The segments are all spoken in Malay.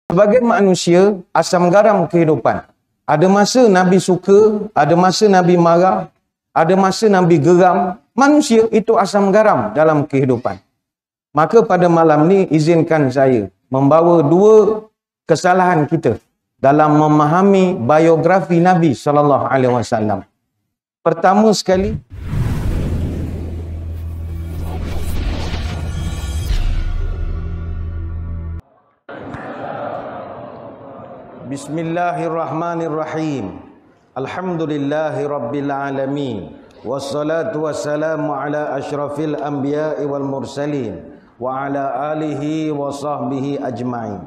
Sebagai manusia, asam garam kehidupan. Ada masa Nabi suka, ada masa Nabi marah, ada masa Nabi geram. Manusia itu asam garam dalam kehidupan. Maka pada malam ni izinkan saya membawa dua kesalahan kita dalam memahami biografi Nabi SAW. Pertama sekali, Bismillahirrahmanirrahim. Alhamdulillahi rabbil alamin. Wassalatu wassalamu ala asyrafil anbiya'i wal mursalin wa ala alihi wa sahbihi ajma'in.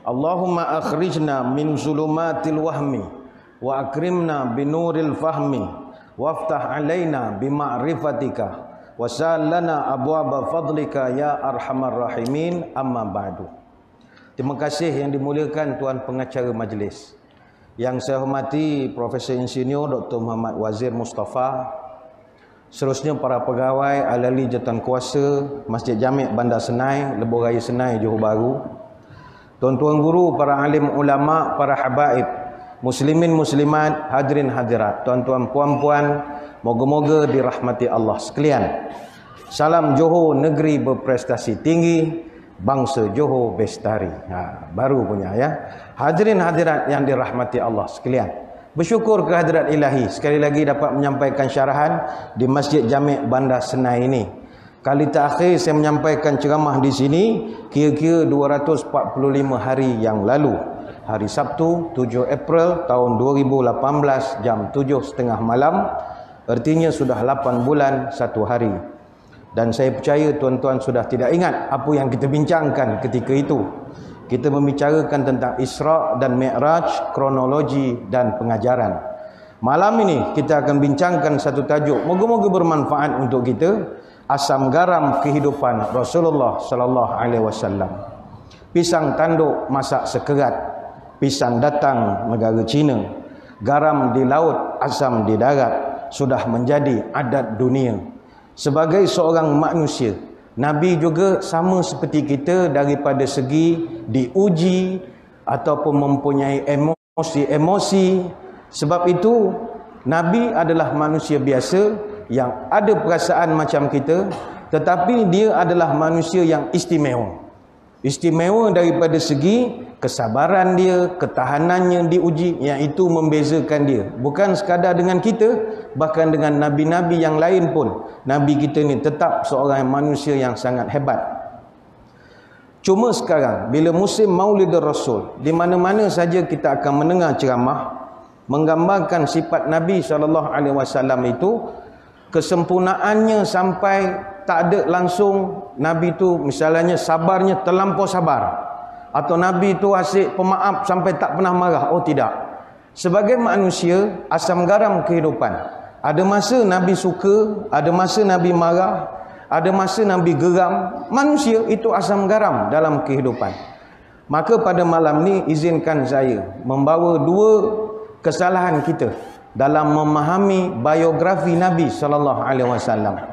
Allahumma akhrijna min zulumatil wahmi wa akrimna binuril fahmi waftah alaina bima'rifatika wa sallana abwaba fadlika ya arhamar rahimin, amma ba'du. Terima kasih yang dimuliakan Tuan Pengacara Majlis. Yang saya hormati Profesor Insinyur Dr. Muhammad Wazir Mustafa, seterusnya para pegawai ahli jawatankuasa Masjid Jami' Bandar Senai, Lebuh Raya Senai, Johor Bahru, tuan-tuan guru, para alim ulama, para habaib, muslimin muslimat, hadirin hadirat, tuan-tuan puan-puan, moga-moga dirahmati Allah sekalian. Salam Johor, negeri berprestasi tinggi, bangsa Johor bestari. Baru punya ya. Hadirin hadirat yang dirahmati Allah sekalian, bersyukur kehadirat ilahi sekali lagi dapat menyampaikan syarahan di Masjid Jami' Bandar Senai ini. Kali terakhir saya menyampaikan ceramah di sini kira-kira 245 hari yang lalu. Hari Sabtu 7 April tahun 2018 jam 7.30 malam. Artinya sudah 8 bulan 1 hari. Dan saya percaya tuan-tuan sudah tidak ingat apa yang kita bincangkan ketika itu. Kita membicarakan tentang Isra' dan Mi'raj, kronologi dan pengajaran. Malam ini kita akan bincangkan satu tajuk, moga-moga bermanfaat untuk kita, asam garam kehidupan Rasulullah sallallahu alaihi wasallam. Pisang tanduk masak sekerat, pisang datang negara Cina, garam di laut, asam di darat, sudah menjadi adat dunia. Sebagai seorang manusia, Nabi juga sama seperti kita daripada segi diuji ataupun mempunyai emosi-emosi. Sebab itu Nabi adalah manusia biasa yang ada perasaan macam kita, tetapi dia adalah manusia yang istimewa. Istimewa daripada segi kesabaran dia, ketahanannya diuji, yang itu membezakan dia. Bukan sekadar dengan kita, bahkan dengan nabi-nabi yang lain pun, Nabi kita ni tetap seorang manusia yang sangat hebat. Cuma sekarang bila musim Maulidur Rasul, di mana-mana saja kita akan mendengar ceramah menggambarkan sifat Nabi SAW itu, kesempurnaannya sampai tak ada langsung Nabi tu misalnya sabarnya terlampau sabar, atau Nabi tu asyik pemaaf sampai tak pernah marah. Oh tidak. Sebagai manusia, asam garam kehidupan. Ada masa Nabi suka, ada masa Nabi marah, ada masa Nabi geram. Manusia itu asam garam dalam kehidupan. Maka pada malam ni izinkan saya membawa dua kesalahan kita dalam memahami biografi Nabi SAW.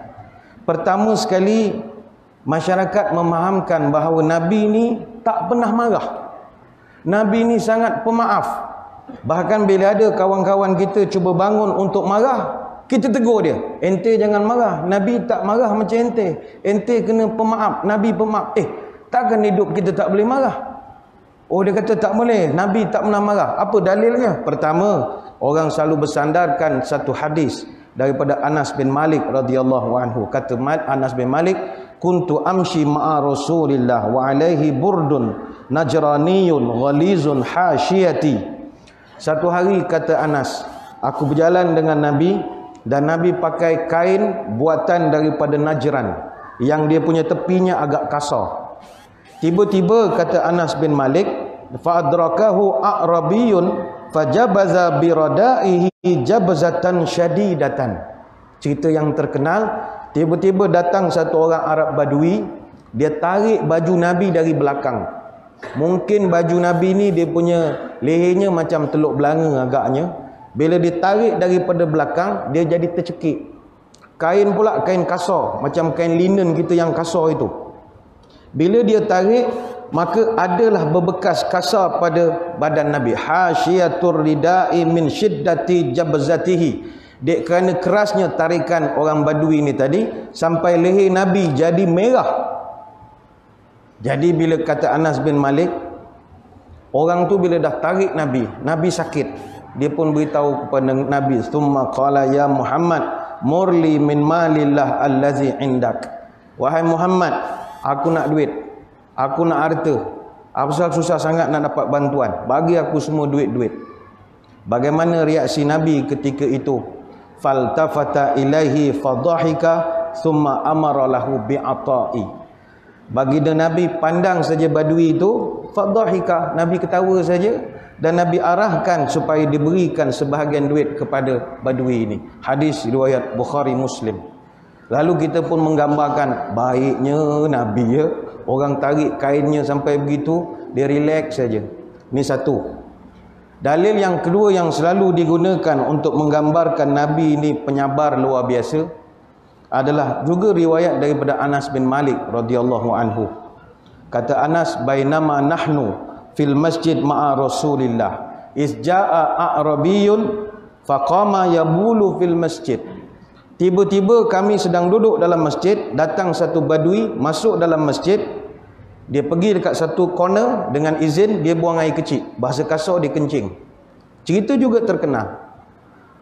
Pertama sekali, masyarakat memahamkan bahawa Nabi ni tak pernah marah. Nabi ni sangat pemaaf. Bahkan bila ada kawan-kawan kita cuba bangun untuk marah, kita tegur dia, ente jangan marah, Nabi tak marah macam ente. Ente kena pemaaf, Nabi pemaaf. Takkan hidup kita tak boleh marah? Oh, dia kata tak boleh, Nabi tak pernah marah. Apa dalilnya? Pertama, orang selalu bersandarkan satu hadis daripada Anas bin Malik radhiyallahu anhu. Kata Anas bin Malik, kuntu amshi ma'a Rasulillah wa alaihi burdun najraniyun ghalizun hasyiyati. Satu hari, kata Anas, aku berjalan dengan Nabi dan Nabi pakai kain buatan daripada Najran yang dia punya tepinya agak kasar. Tiba-tiba, kata Anas bin Malik, fa'adrakahu a'rabiyun fajabaza biradaihi jabzatan syadidatan. Cerita yang terkenal, tiba-tiba datang satu orang Arab Badui, dia tarik baju Nabi dari belakang. Mungkin baju Nabi ni dia punya lehernya macam teluk belanga agaknya. Bila ditarik daripada belakang, dia jadi tercekik. Kain pula kain kasar, macam kain linen kita yang kasar itu. Bila dia tarik, maka adalah berbekas kasar pada badan Nabi. Hasyiatur ridai min syiddati jabzatihi. Dek kerana kerasnya tarikan orang Badui ni tadi, sampai leher Nabi jadi merah. Jadi bila kata Anas bin Malik, orang tu bila dah tarik Nabi, Nabi sakit. Dia pun beritahu kepada Nabi, "Tsumma qala ya Muhammad, murli min malillah allazi indak." Wahai Muhammad, aku nak duit, aku nak harta. Apasal susah sangat nak dapat bantuan? Bagi aku semua duit-duit. Bagaimana reaksi Nabi ketika itu? Faltafata ilaihi fadhahika thumma amara lahu bi'ata'i. Baginda Nabi pandang saja Badui itu, fadhahika, Nabi ketawa saja, dan Nabi arahkan supaya diberikan sebahagian duit kepada Badui ini. Hadis riwayat Bukhari Muslim. Lalu kita pun menggambarkan baiknya Nabi, ya, orang tarik kainnya sampai begitu, dia relax saja. Ini satu. Dalil yang kedua yang selalu digunakan untuk menggambarkan Nabi ini penyabar luar biasa adalah juga riwayat daripada Anas bin Malik radhiyallahu anhu. Kata Anas, bainama nahnu fil masjid ma'a Rasulillah iz jaa a'rabiyyun faqama yabulu fil masjid. Tiba-tiba kami sedang duduk dalam masjid, datang satu badui masuk dalam masjid. Dia pergi dekat satu corner, dengan izin dia buang air kecil. Bahasa kasar dia kencing. Cerita juga terkenal.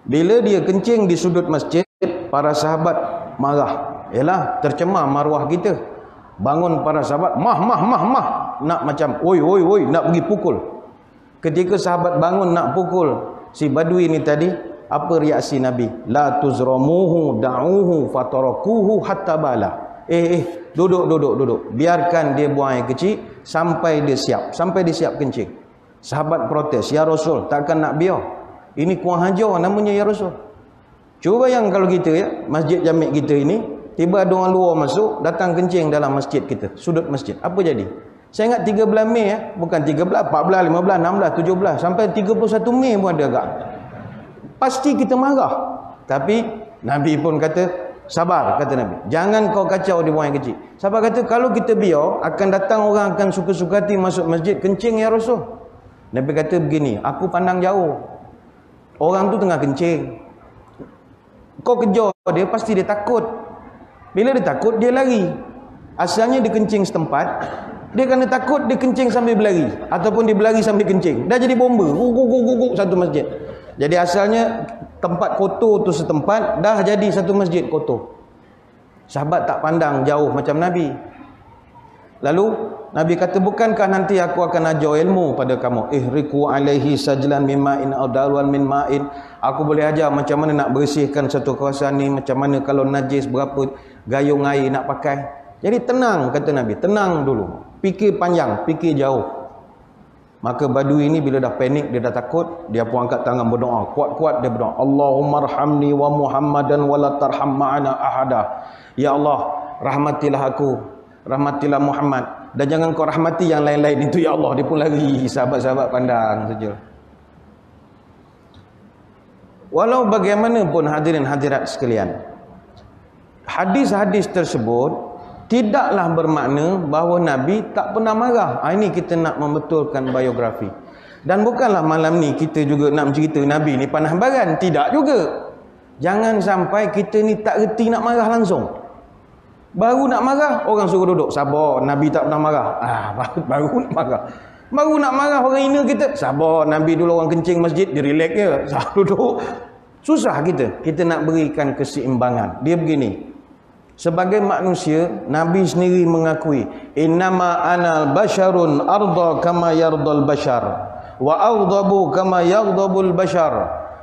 Bila dia kencing di sudut masjid, para sahabat marah. Yalah, tercemar maruah kita. Bangun para sahabat, mah. Nak macam, oi, nak pergi pukul. Ketika sahabat bangun nak pukul si badui ni tadi, apa reaksi Nabi? La tuzramuhu da'uhu fatarakuhu hatta bala. Duduk. Biarkan dia buang air kecil sampai dia siap kencing. Sahabat protes, ya Rasul, takkan nak biar. Ini kurang hajar namanya ya Rasul. Cuba yang kalau kita, ya, masjid Jamik kita ini, tiba ada orang luar masuk, datang kencing dalam masjid kita, sudut masjid. Apa jadi? Saya ingat 13 Mei, ya, bukan 13, 14, 15, 16, 17, sampai 31 Mei pun ada agak. Pasti kita marah. Tapi Nabi pun kata, sabar, kata Nabi. Jangan kau kacau dia buang air kecil. Sahabat kata, kalau kita biar, akan datang orang akan suka-suka hati masuk masjid, kencing ya Rasul. Nabi kata begini, aku pandang jauh. Orang tu tengah kencing. Kau kejar dia, pasti dia takut. Bila dia takut, dia lari. Asalnya dia kencing setempat, dia kena takut, dia kencing sambil berlari. Ataupun dia berlari sambil kencing. Dah jadi bomba. Guguk satu masjid. Jadi asalnya tempat kotor tu setempat, dah jadi satu masjid kotor. Sahabat tak pandang jauh macam Nabi. Lalu Nabi kata, bukankah nanti aku akan ajar ilmu pada kamu? Ihriku alaihi sajlan min ma'in aw darwan min ma'in. Aku boleh ajar macam mana nak bersihkan satu kawasan ni, macam mana kalau najis, berapa gayung air nak pakai. Jadi tenang, kata Nabi, tenang dulu. Fikir panjang, fikir jauh. Maka badui ini bila dah panik, dia dah takut, dia pun angkat tangan berdoa. Kuat-kuat dia berdoa. Allahumma arhamni wa Muhammadan wa la tarham ma'ana ahada. Ya Allah, rahmatilah aku, rahmatilah Muhammad, dan jangan kau rahmati yang lain-lain itu ya Allah. Dia pun lari, sahabat-sahabat pandang saja. Walau bagaimanapun hadirin hadirat sekalian, hadis-hadis tersebut tidaklah bermakna bahawa Nabi tak pernah marah. Ini kita nak membetulkan biografi. Dan bukanlah malam ni kita juga nak mencerita Nabi ni panah baran. Tidak juga. Jangan sampai kita ni tak reti nak marah langsung. Baru nak marah, orang suruh duduk. Sabar, Nabi tak pernah marah. Baru nak marah. Baru nak marah orang hina kita. Sabar, Nabi dulu orang kencing masjid, dia relax je. Sabar duduk. Susah kita. Kita nak berikan keseimbangan. Dia begini. Sebagai manusia, Nabi sendiri mengakui, innama anal basharun arda kama yardal bashar wa aghdabu kama yaghdabul bashar.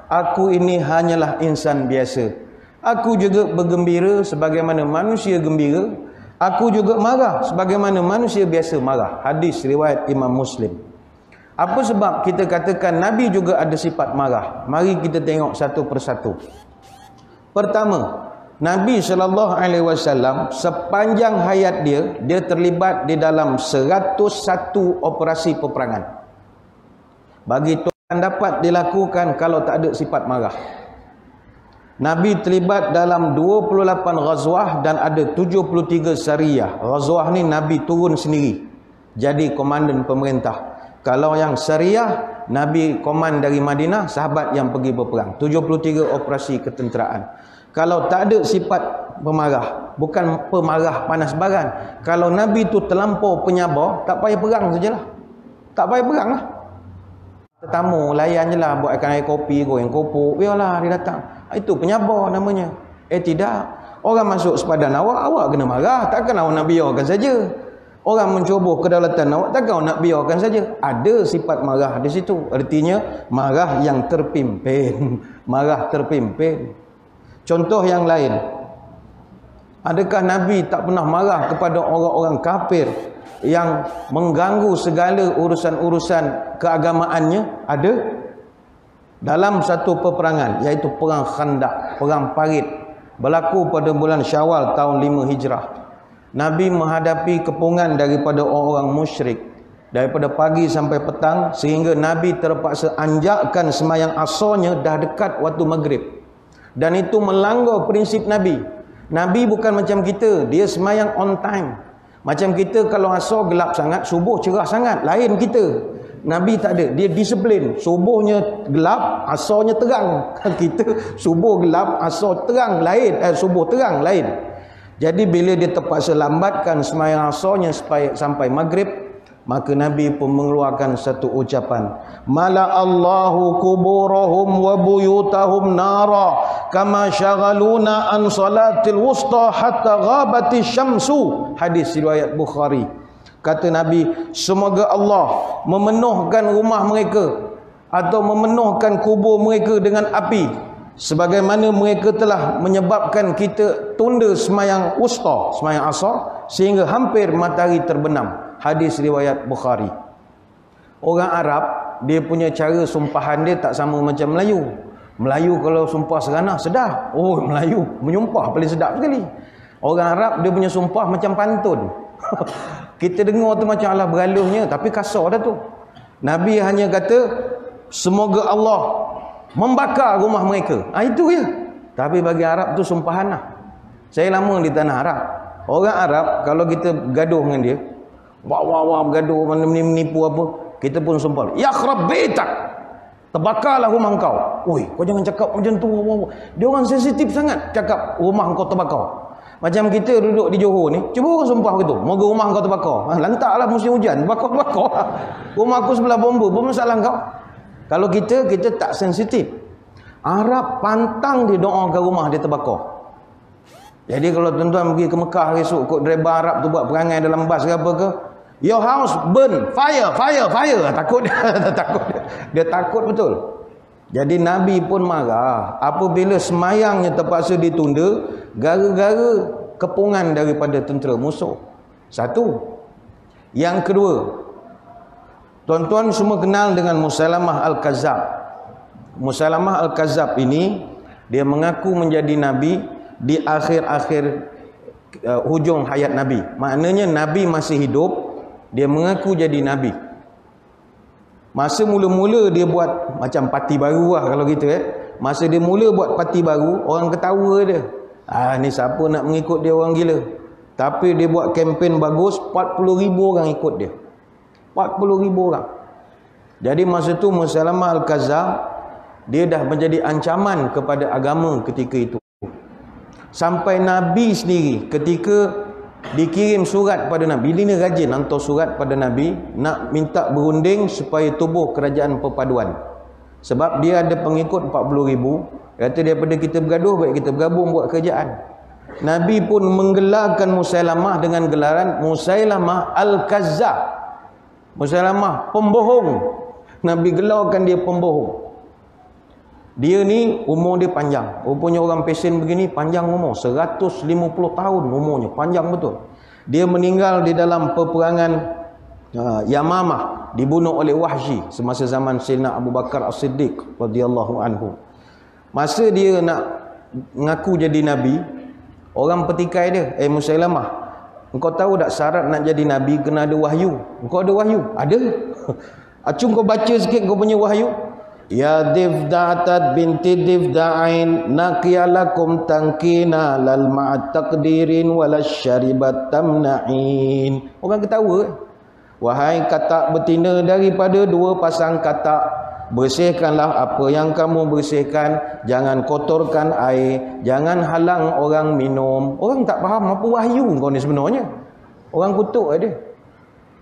Aku ini hanyalah insan biasa. Aku juga bergembira sebagaimana manusia gembira. Aku juga marah sebagaimana manusia biasa marah. Hadis riwayat Imam Muslim. Apa sebab kita katakan Nabi juga ada sifat marah? Mari kita tengok satu persatu. Pertama, Nabi SAW sepanjang hayat dia terlibat di dalam 101 operasi peperangan. Bagi Tuhan dapat dilakukan kalau tak ada sifat marah. Nabi terlibat dalam 28 ghazwah dan ada 73 sariyah. Ghazwah ni Nabi turun sendiri. jadi komandan pemerintah. Kalau yang syariah, Nabi koman dari Madinah, sahabat yang pergi berperang. 73 operasi ketenteraan. Kalau tak ada sifat pemarah, bukan pemarah panas baran. Kalau Nabi tu terlampau penyabar, tak payah perang sajalah. Tak payah perang lah. Tetamu layan je lah, buatkan air kopi, goreng kopok, biarlah dia datang. Itu penyabar namanya. Tidak. Orang masuk sepadan awak, awak kena marah. Takkan awak nak biarkan saja. Orang mencubuh kedaulatan awak, takkan awak nak biarkan saja. Ada sifat marah di situ. Artinya marah yang terpimpin. Marah terpimpin. Contoh yang lain. Adakah Nabi tak pernah marah kepada orang-orang kafir yang mengganggu segala urusan-urusan keagamaannya? Ada. Dalam satu peperangan, iaitu perang Khandaq, perang Parit, berlaku pada bulan Syawal tahun 5 Hijrah. Nabi menghadapi kepungan daripada orang-orang musyrik daripada pagi sampai petang, sehingga Nabi terpaksa anjakkan semayang asarnya dah dekat waktu maghrib. Dan itu melanggar prinsip Nabi. Nabi bukan macam kita, dia semayang on time. Macam kita kalau asar gelap sangat, subuh cerah sangat, lain kita. Nabi tak ada, dia disiplin. Subuhnya gelap, asarnya terang. Kita subuh gelap, asar terang, lain. Subuh terang, lain. Jadi bila dia terpaksa lambatkan semayang asarnya sampai maghrib, maka Nabi pun mengeluarkan satu ucapan, mala Allahu kuburahum wa buyutahum nara kama syaghaluna an salatil wusta hatta ghabati syamsu. Hadis riwayat Bukhari. Kata Nabi, semoga Allah memenuhkan rumah mereka atau memenuhkan kubur mereka dengan api, sebagaimana mereka telah menyebabkan kita tunda semayang wusta, semayang asar, sehingga hampir matahari terbenam. Hadis riwayat Bukhari. Orang Arab, dia punya cara sumpahan dia tak sama macam Melayu. Melayu kalau sumpah seranah, sedap. Oh, Melayu menyumpah paling sedap sekali. Orang Arab, dia punya sumpah macam pantun. Kita dengar tu macam alah beraluhnya, tapi kasar dah tu. Nabi hanya kata, semoga Allah membakar rumah mereka. Itu je. Tapi bagi Arab tu sumpahan lah. Saya lama di tanah Arab. Orang Arab, kalau kita gaduh dengan dia, wah bergaduh, menipu apa, kita pun sumpah, yakhrab baitak, terbakarlah rumah kau. Oi, kau jangan cakap macam tu. Dia orang sensitif sangat cakap rumah kau terbakar. Macam kita duduk di Johor ni, cuba orang sumpah begitu, moga rumah kau terbakar. Lantaklah musim hujan, bakar-bakar lah. Rumah aku sebelah bomba, apa masalah kau? Kalau kita tak sensitif. Arab pantang dia doakan rumah dia terbakar. Jadi kalau tuan-tuan pergi ke Mekah esok, ikut driver Arab tu buat perangai dalam bas ke apa ke, your house burn, fire. Takut dia. Dia takut betul. Jadi Nabi pun marah apabila semayangnya terpaksa ditunda gara-gara kepungan daripada tentera musuh. Satu. Yang kedua, tuan-tuan semua kenal dengan Musailamah Al-Kazzab. Musailamah Al-Kazzab ini, dia mengaku menjadi Nabi di akhir-akhir hujung hayat Nabi. Maknanya Nabi masih hidup, dia mengaku jadi Nabi. Masa mula-mula dia buat macam parti baru lah kalau gitu Masa dia mula buat parti baru, orang ketawa dia. Ni siapa nak mengikut dia, orang gila. Tapi dia buat kempen bagus, 40,000 orang ikut dia. 40,000 orang. Jadi masa tu Musailamah Al-Kazzab, dia dah menjadi ancaman kepada agama ketika itu. Sampai Nabi sendiri ketika dikirim surat pada Nabi, dia ni rajin hantar surat pada Nabi nak minta berunding supaya tubuh kerajaan perpaduan. Sebab dia ada pengikut 40,000, kata daripada kita bergaduh, baik kita bergabung buat kerajaan. Nabi pun menggelarkan Musailamah dengan gelaran Musailamah Al-Kazzab. Musailamah pembohong. Nabi gelarkan dia pembohong. Dia ni umur dia panjang. Rupanya orang pesen begini panjang umur, 150 tahun umurnya, panjang betul. Dia meninggal di dalam peperangan Yamamah, dibunuh oleh Wahsy semasa zaman Sayyidina Abu Bakar As-Siddiq radhiyallahu anhu. Masa dia nak mengaku jadi Nabi, orang petikai dia, Musailamah, engkau tahu tak syarat nak jadi Nabi kena ada wahyu? Engkau ada wahyu? Ada. Acung kau baca sikit kau punya wahyu. Ya Difda'atat binti Difda'ain naqiyalakum tankina lal ma'at taqdirin walasyaribat tamna'in. Orang ketawa. Wahai katak betina daripada 2 pasang katak, bersihkanlah apa yang kamu bersihkan, jangan kotorkan air, jangan halang orang minum. Orang tak faham apa wahyu kau ni sebenarnya. Orang kutuk dia.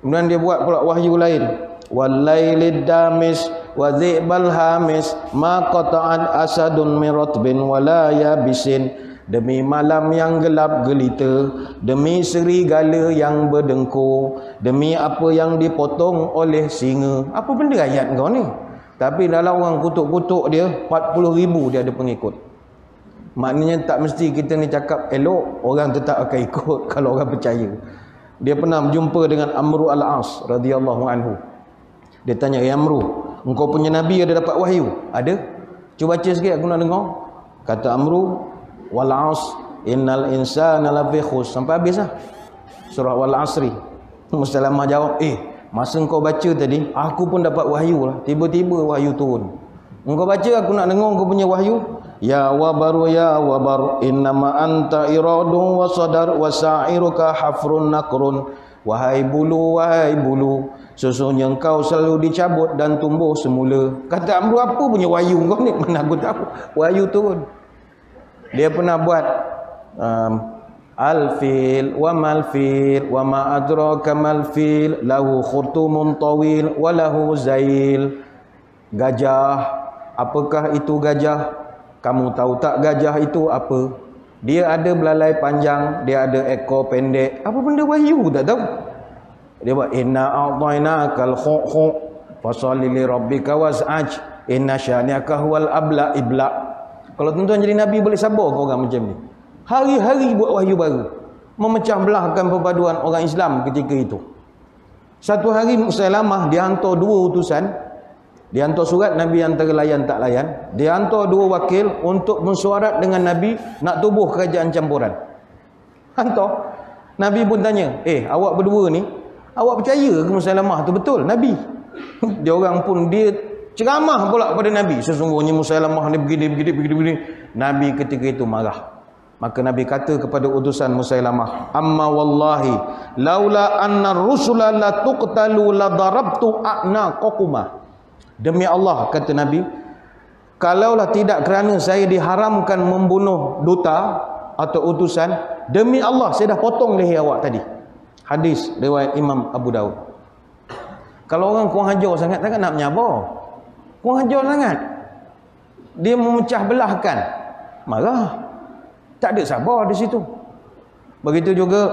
Kemudian dia buat pula wahyu lain. Walailid damis wa dhi'bal hamis ma qata'at asadun min ratbin wala yabisin. Demi malam yang gelap gelita, demi serigala yang berdengkur, demi apa yang dipotong oleh singa. Apa benda ayat kau ni? Tapi dalam orang kutuk-kutuk dia 40,000 dia ada pengikut. Maknanya tak mesti kita ni cakap elok, orang tetap akan ikut kalau orang percaya. Dia pernah berjumpa dengan Amru al-As radhiyallahu anhu. Dia tanya, "Ya Amru, engkau punya nabi ada dapat wahyu?" "Ada." "Cuba baca sikit aku nak dengar." Kata Amru, "Wal 'as innal insana lafi khus." Sampai habis lah. Surah Wal 'asri. Musailamah jawab, "Masa engkau baca tadi, aku pun dapat wahyu lah. Tiba-tiba wahyu turun. Engkau baca, aku nak dengar engkau punya wahyu." "Ya wabaru ya wabar, innama anta iradun wa sadar wa sa'iruka hafrun nakrun." Wahai bulu, sesungguhnya engkau selalu dicabut dan tumbuh semula. Kata Amru, apa punya wahyu kau ni? Mana aku tahu wahyu turun. Dia pernah buat al-fil wa mal-fil wa ma adraka mal-fil lahu khurtumun tawil wa lahu zail. Gajah, apakah itu gajah? Kamu tahu tak gajah itu apa? Dia ada belalai panjang, dia ada ekor pendek. Apa benda wahyu tak tahu. Dia buat inna a'tainakal khuq fasalli li rabbika was'aj inna syani'aka huwal ibla. Kalau tuan-tuan jadi nabi boleh sabar ke orang macam ni? Hari-hari buat wahyu baru, memecah belahkan perpaduan orang Islam ketika itu. Satu hari Musailamah dia hantar 2 utusan. Dia hantar surat, Nabi antara layan tak layan. Dia hantar 2 wakil untuk mensuarat dengan Nabi nak tubuh kerajaan campuran. Hantar. Nabi pun tanya, awak berdua ni, awak percaya ke Musailamah tu betul Nabi? Dia orang pun dia ceramah pula pada Nabi. Sesungguhnya Musailamah ni begini. Nabi ketika itu marah. Maka Nabi kata kepada utusan Musailamah, "Amma wallahi laula anna rusula la tuqtalu la darabtu a'naqakumah." Demi Allah, kata Nabi, kalaulah tidak kerana saya diharamkan membunuh duta atau utusan, demi Allah saya dah potong leher awak tadi. Hadis riwayat Imam Abu Daud. Kalau orang kurang ajar sangat, takkan nak menyabar. Kurang ajar sangat, dia memecah belahkan, marah. Tak ada sabar di situ. Begitu juga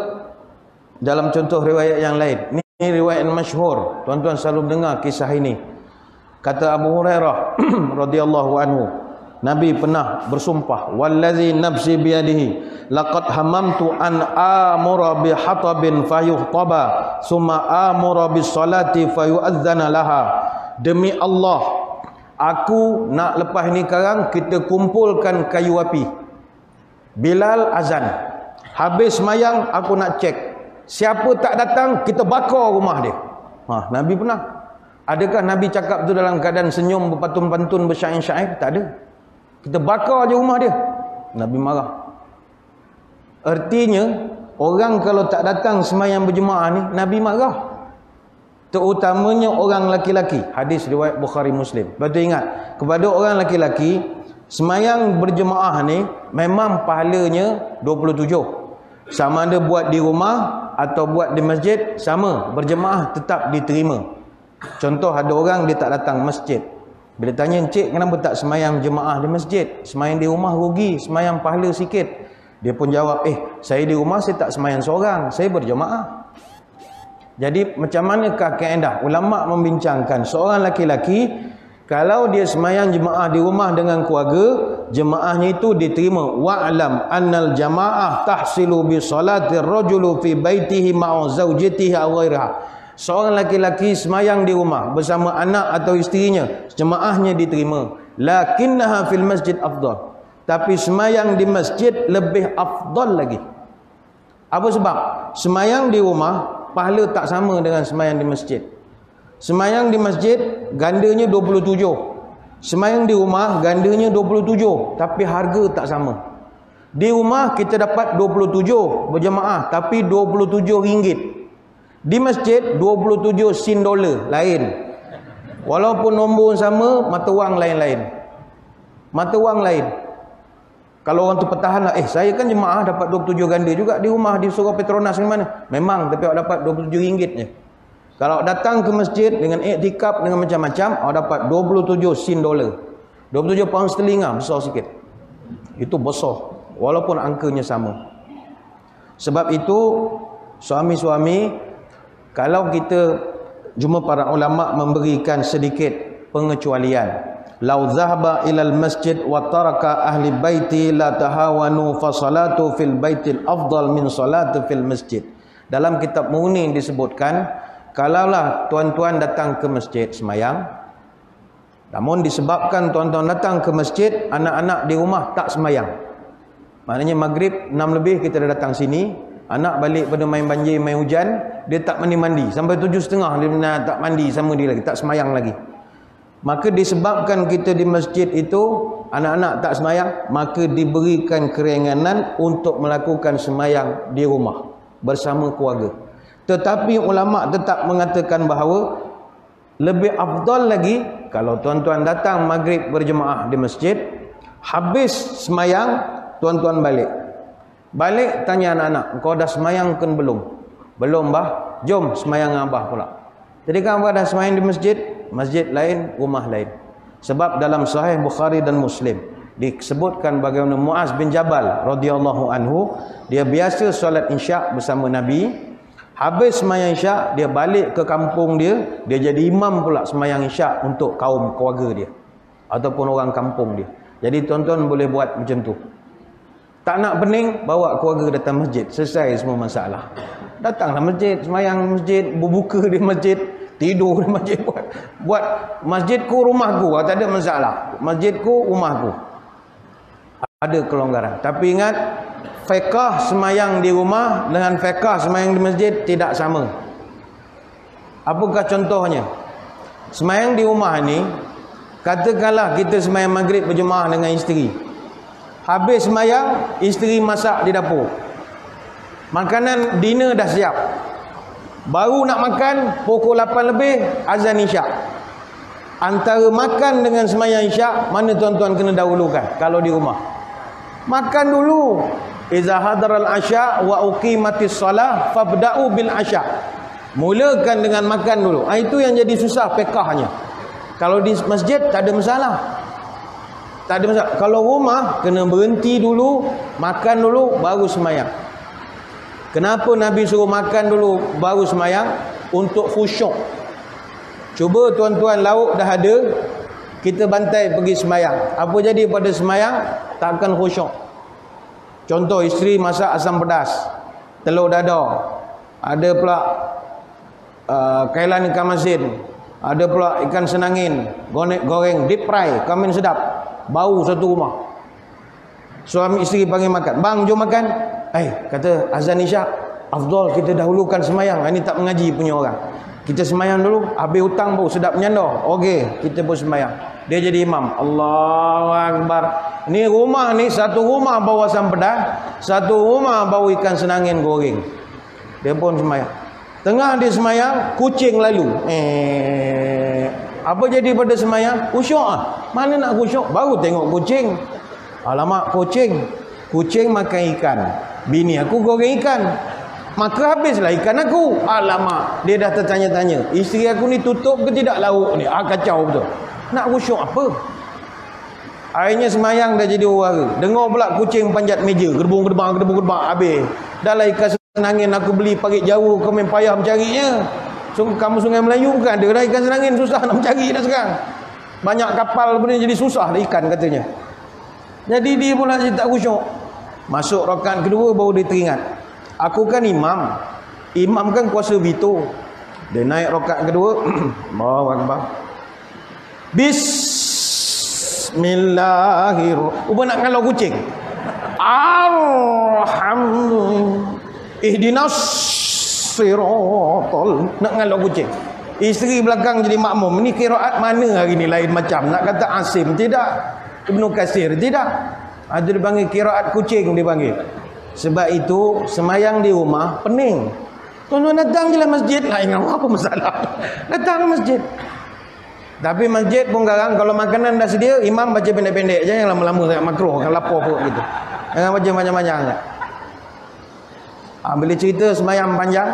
dalam contoh riwayat yang lain. Ini riwayat masyhur. Tuan-tuan selalu dengar kisah ini. Kata Abu Hurairah radhiyallahu anhu, Nabi pernah bersumpah, "Wallazi nafsi biyadihi laqad hamamtu an amura bi hatabin fayuhtaba summa amura bis salati fayu'adzana laha." Demi Allah, aku nak lepas ni sekarang kita kumpulkan kayu api. Bilal azan. Habis semayang aku nak cek. Siapa tak datang, kita bakar rumah dia. Nabi pernah. Adakah Nabi cakap tu dalam keadaan senyum, berpantun-pantun, bersyair-syair? Tak ada. Kita bakar je rumah dia. Nabi marah. Artinya, orang kalau tak datang semayang berjemaah ni, Nabi marah. Terutamanya orang laki-laki. Hadis riwayat Bukhari Muslim. Betul ingat, kepada orang laki-laki, semayang berjemaah ni memang pahalanya 27. Sama ada buat di rumah atau buat di masjid, sama. Berjemaah tetap diterima. Contoh, ada orang dia tak datang masjid. Bila tanya, "Encik kenapa tak semayang jemaah di masjid? Semayang di rumah rugi, semayang pahala sikit." Dia pun jawab, saya di rumah saya tak semayang seorang, saya berjemaah." Jadi macam manakah kaedah? Ulama' membincangkan seorang laki-laki, kalau dia semayang jemaah di rumah dengan keluarga, jemaahnya itu diterima. Wa'lam annal jamaah tahsilu bi salatir rajulu fi baitihi ma'a zawjatihi aw ghairiha. Seorang laki-laki semayang di rumah bersama anak atau isterinya, jemaahnya diterima. Lakinnaha fil masjid afdal. Tapi semayang di masjid lebih afdal lagi. Apa sebab? Semayang di rumah pahala tak sama dengan semayang di masjid. Semayang di masjid gandanya 27. Semayang di rumah gandanya 27, tapi harga tak sama. Di rumah kita dapat 27 berjemaah, tapi RM27. Di masjid 27 sen dolar lain. Walaupun nombor sama, mata wang lain-lain. Mata wang lain. Kalau orang tu pertahan lah, saya kan jemaah dapat 27 ganda juga di rumah di Surau Petronas ni mana? Memang, tapi awak dapat 27 ringgit je. Kalau datang ke masjid dengan iktikaf dengan macam-macam, awak dapat 27 sen dolar. 27 pound sterling lah, besar sikit. Itu besar. Walaupun angkanya sama. Sebab itu, suami-suami, kalau kita cuma para ulama memberikan sedikit pengecualian. Lau zahaba ilal masjid wa taraka ahli baiti la tahawanu fa salatu fil baitil afdal min salatu fil masjid. Dalam kitab Mughni disebutkan, kalaulah tuan-tuan datang ke masjid semayang, namun disebabkan tuan-tuan datang ke masjid, anak-anak di rumah tak semayang. Maknanya maghrib 6 lebih kita dah datang sini, anak balik pada main banjir, main hujan, dia tak mandi-mandi. Sampai 7.30 dia tak mandi sama dia lagi, tak semayang lagi. Maka disebabkan kita di masjid itu, anak-anak tak semayang, maka diberikan keringanan untuk melakukan semayang di rumah bersama keluarga. Tetapi ulama' tetap mengatakan bahawa lebih afdal lagi, kalau tuan-tuan datang maghrib berjemaah di masjid, habis semayang, tuan-tuan balik. Balik tanya anak-anak, kau dah semayang kan belum? Belum bah, jom semayang abah pula. Jadi kan abah dah semayang di masjid, masjid lain, rumah lain. Sebab dalam Sahih Bukhari dan Muslim disebutkan bagaimana Muaz bin Jabal radhiyallahu anhu, dia biasa solat isyak bersama Nabi. Habis semayang isyak, dia balik ke kampung dia, dia jadi imam pula semayang isyak untuk kaum keluarga dia ataupun orang kampung dia. Jadi tuan-tuan boleh buat macam tu. Tak nak pening, bawa keluarga datang masjid, selesai semua masalah. Datanglah masjid, semayang masjid, berbuka di masjid, tidur di masjid, buat masjidku rumahku, tak ada masalah. Masjidku rumahku, ada kelonggaran. Tapi ingat, fiqh semayang di rumah dengan fiqh semayang di masjid tidak sama. Apakah contohnya? Semayang di rumah ni, katakanlah kita semayang maghrib berjemaah dengan isteri. Habis semayang, isteri masak di dapur. Makanan dinner dah siap. Baru nak makan, pukul 8 lebih, azan isyak. Antara makan dengan semayang isyak, mana tuan-tuan kena dahulukan kalau di rumah? Makan dulu. Iza hadaral asya wa uqimatis salah fabda'u bil asya. Mulakan dengan makan dulu. Itu yang jadi susah fiqhnya. Kalau di masjid tak ada masalah. Tak ada masalah. Kalau rumah kena berhenti dulu, makan dulu baru semayang. Kenapa Nabi suruh makan dulu baru semayang? Untuk khusyuk. Cuba tuan-tuan lauk dah ada, kita bantai pergi semayang. Apa jadi pada semayang? Takkan khusyuk. Contoh, isteri masak asam pedas, telur dadar, ada pula kailan ikan masin, ada pula ikan senangin, goreng deep fry, kamin sedap, bau satu rumah. Suami isteri panggil makan, bang jom makan. Kata azan isyak, afdal kita dahulukan semayang. Ini tak mengaji punya orang. Kita semayang dulu, habis hutang bau sedap menyandar. Okey, kita pun semayang. Dia jadi imam. Allahu Akbar. Ni rumah ni, satu rumah bau asam pedas, satu rumah bau ikan senangin goreng. Dia pun semayang. Tengah dia semayang, kucing lalu. Apa jadi pada semayang? Khusyuk ah. Mana nak khusyuk? Baru tengok kucing. Alamak, kucing. Kucing makan ikan. Bini aku goreng ikan. Maka habislah ikan aku. Alamak, dia dah tertanya-tanya. Isteri aku ni tutup ke tidak lauk ni? Kacau betul. Nak khusyuk apa? Akhirnya semayang dah jadi orang. Dengar pula kucing panjat meja. Gerbung-gerbang, habis. Dah lah ikan senangin aku beli parit Jawa, kau main payah mencarinya. Kamu Sungai Melayu bukan ada dah ikan senangin, susah nak mencari dah sekarang. Banyak kapal pun jadi susah dah ikan katanya. Jadi dia pula tak khusyuk. Masuk rakaat kedua baru dia teringat. Aku kan imam. Imam kan kuasa veto. Dia naik rakaat kedua. Allahu Akbar. Bismillahirrahmanirrahim. Uba nak ngalau kucing. Alhamdulillah. Ihdinas siratal. Nak ngalau kucing. Isteri belakang jadi makmum. Ini qiraat mana hari ni lain macam? Nak kata Asim tidak. Ibnu Katsir tidak. Ada dipanggil qiraat kucing dipanggil. Sebab itu semayang di rumah pening. Tuan-tuan datang je lah masjid. Lah ingat apa masalah? Datang masjid. Tapi masjid pun sekarang kalau makanan dah sedia, imam baca pendek-pendek je, yang lama-lama sangat makruh, kan lapar perut gitu. Jangan baca panjang-panjang. Bila cerita semayang panjang,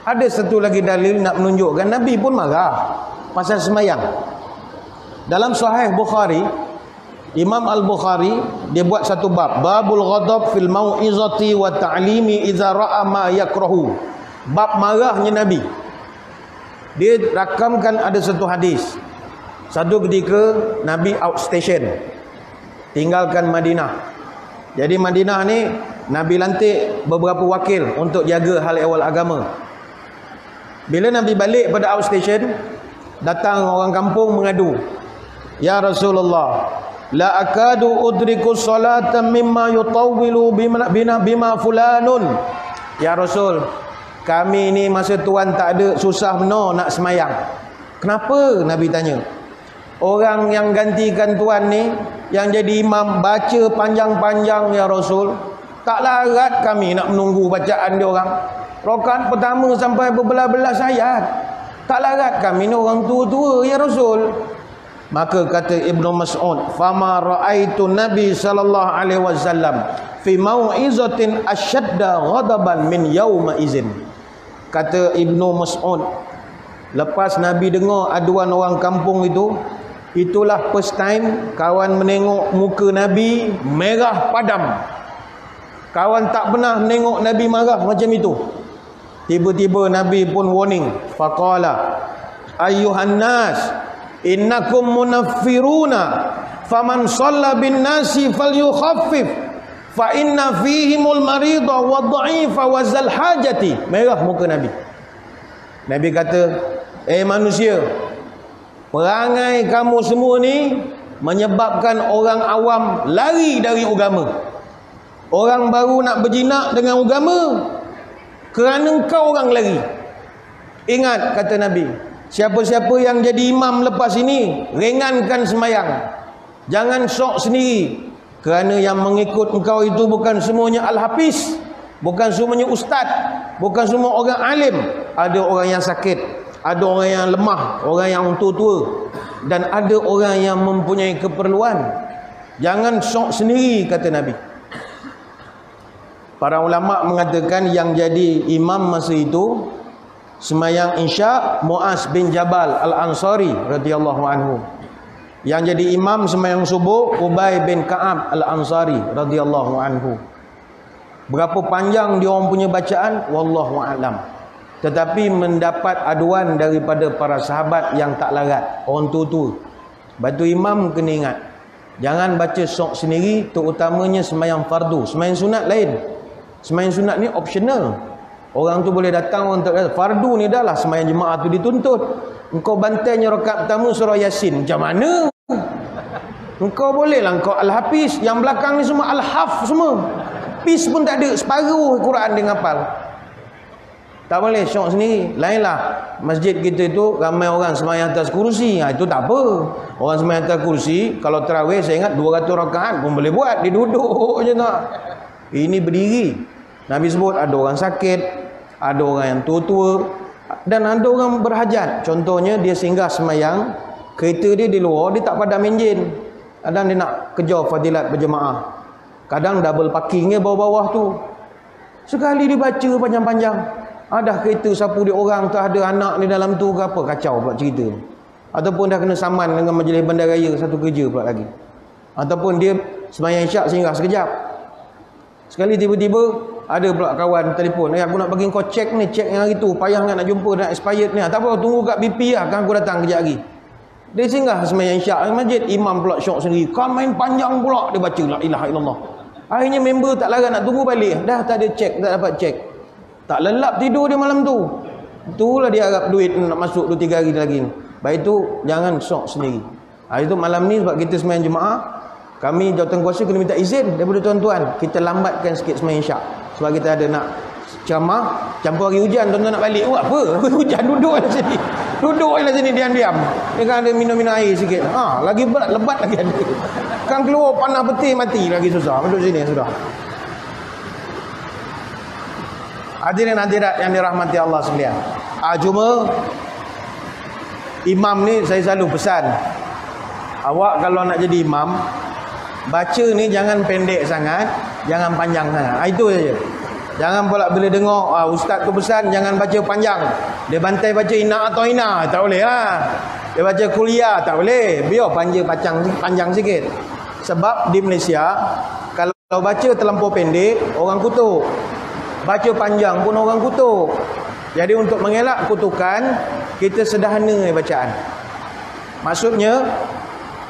ada satu lagi dalil nak menunjukkan Nabi pun marah pasal semayang. Dalam Sahih Bukhari, Imam Al-Bukhari dia buat satu bab, babul ghadab fil mau'izati wa ta'limi idza ra'a ma yakrahu. Bab marahnya Nabi. Dia rakamkan ada satu hadis. Satu ketika Nabi outstation, tinggalkan Madinah. Jadi Madinah ni Nabi lantik beberapa wakil untuk jaga hal ehwal agama. Bila Nabi balik pada outstation, datang orang kampung mengadu, "Ya Rasulullah, la akadu udriku salatan mimma yutawwilu bima fulanun." Ya Rasul, kami ni masa tuan tak ada, susah benar nak semayang. Kenapa? Nabi tanya. Orang yang gantikan tuan ni, yang jadi imam, baca panjang-panjang ya Rasul. Tak larat kami nak menunggu bacaan dia orang. Rakaat pertama sampai berbelas-belas ayat. Tak larat kami ni orang tua-tua ya Rasul. Maka kata Ibnu Mas'ud, "Fama ra'aitu Nabi sallallahu alaihi wasallam fi mau'izatin ashadda ghadaban min yauma izin." Kata Ibnu Mas'ud, lepas Nabi dengar aduan orang kampung itu, itulah first time kawan menengok muka Nabi merah padam. Kawan tak pernah menengok Nabi marah macam itu. Tiba-tiba Nabi pun warning, faqala ayyuhan nas innakum munaffiruna faman shalla bin nasi falyukhaffif fa inna fihimul marida wa dha'ifa wa zal hajati. Merah muka Nabi. Nabi kata, manusia, perangai kamu semua ni menyebabkan orang awam lari dari agama. Orang baru nak berjinak dengan agama kerana kau orang lari. Ingat kata Nabi, siapa-siapa yang jadi imam lepas ini, ringankan semayang. Jangan sok sendiri. Kerana yang mengikut engkau itu bukan semuanya al-hafiz, bukan semuanya ustaz, bukan semua orang alim. Ada orang yang sakit, ada orang yang lemah, orang yang tua-tua, dan ada orang yang mempunyai keperluan. Jangan sok sendiri kata Nabi. Para ulama mengatakan yang jadi imam masa itu semayang Isya Muaz bin Jabal Al-Ansari radhiyallahu anhu. Yang jadi imam semayang subuh Ubay bin Ka'ab Al-Ansari radhiyallahu anhu. Berapa panjang dia orang punya bacaan wallahu a'lam. Tetapi mendapat aduan daripada para sahabat yang tak larat, orang tua-tua. Batu imam kena ingat, jangan baca sok sendiri, terutamanya semayang fardu. Semayang sunat lain. Semayang sunat ni optional. Orang tu boleh datang, orang tak datang. Fardu ni dah lah semayang jemaah tu dituntut. Engkau bantainya rakaat pertama surah Yasin, macam mana? Engkau boleh lah, engkau al-hafiz. Yang belakang ni semua al-haf semua. Pis pun tak ada, separuh Quran dia ngapal. Tak boleh syok sendiri. Lainlah masjid kita itu ramai orang semayang atas kursi. Itu tak apa. Orang semayang atas kursi, kalau tarawih saya ingat 200 rakaat pun boleh buat. Dia duduk je tak. Ini berdiri. Nabi sebut ada orang sakit, ada orang yang tua-tua, dan ada orang berhajat. Contohnya dia singgah semayang, kereta dia di luar, dia tak padam enjin. Kadang dia nak kejar fadilat berjemaah. Kadang double parkingnya bawah-bawah tu. Sekali dibaca panjang-panjang. Ada kereta sapu dia orang, tak ada anak di dalam tu ke apa, kacau pula cerita. Ataupun dah kena saman dengan majlis bandaraya satu kerja pula lagi. Ataupun dia semayang Isyak singgah sekejap. Sekali tiba-tiba ada pula kawan telefon, aku nak bagi kau cek ni, cek yang hari tu, payah nak jumpa, nak expired ni. Tak apa, tunggu kat BP lah, kan aku datang kejap lagi. Dia singgah semayang Isyak di masjid, imam pula syok sendiri. Kan main panjang pula, dia baca la ilaha illallah. Akhirnya member tak larat nak tunggu balik. Dah tak ada cek, tak dapat cek. Tak lelap tidur dia malam tu. Itulah dia harap duit nak masuk 2-3 hari lagi. Baik tu, jangan syok sendiri. Hari tu malam ni sebab kita semayang jemaah, kami jawatankuasa kena minta izin daripada tuan-tuan. Kita lambatkan sikit semayang Isyak. Sebab kita ada nak ceramah, campur hari hujan, tuan-tuan nak balik. Oh apa? Hujan, duduk di sini. Duduk di sini diam-diam. Dia kan ada minum-minum air sikit. Lagi berat, lebat lagi ada. Kan keluar panah peti mati lagi susah. Duduk sini sudah. Hadirin hadirat yang dirahmati Allah sekalian. Cuma imam ni saya selalu pesan, awak kalau nak jadi imam, baca ni jangan pendek sangat, jangan panjang sangat. Itu saja. Jangan pula bila dengar ustaz tu pesan jangan baca panjang. Dia bantai baca ina atau ina, tak boleh lah. Dia baca kuliah, tak boleh. Biar panjang sikit. Sebab di Malaysia kalau baca terlampau pendek, orang kutuk. Baca panjang pun orang kutuk. Jadi untuk mengelak kutukan, kita sederhana bacaan. Maksudnya,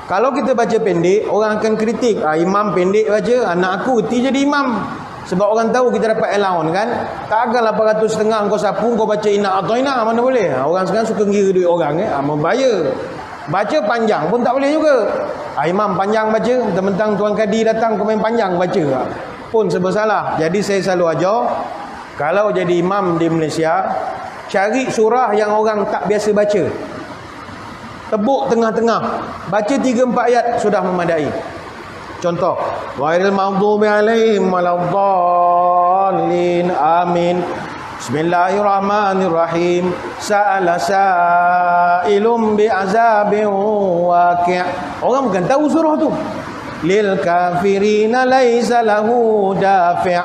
kalau kita baca pendek, orang akan kritik. Imam pendek baca, anak aku reti jadi imam. Sebab orang tahu kita dapat allowance kan. Takkan 800.5 kau sapu, kau baca ina atau ina, mana boleh. Orang sekarang suka ngira duit orang. Membayar. Baca panjang pun tak boleh juga. Imam panjang baca, mentang-mentang Tuan Kadi datang kau main panjang baca. Pun sebersalah. Jadi saya selalu ajar, kalau jadi imam di Malaysia, cari surah yang orang tak biasa baca. Tebuk tengah-tengah. Baca 3-4 ayat sudah memadai. Contoh, ghairil maghdubi alaihim waladdallin. Amin. Bismillahirrahmanirrahim. Sa'ala sa'ilum bi'azabin waqi'. Orang bukan tahu surah tu. Lil kafirina laisa lahu dafi'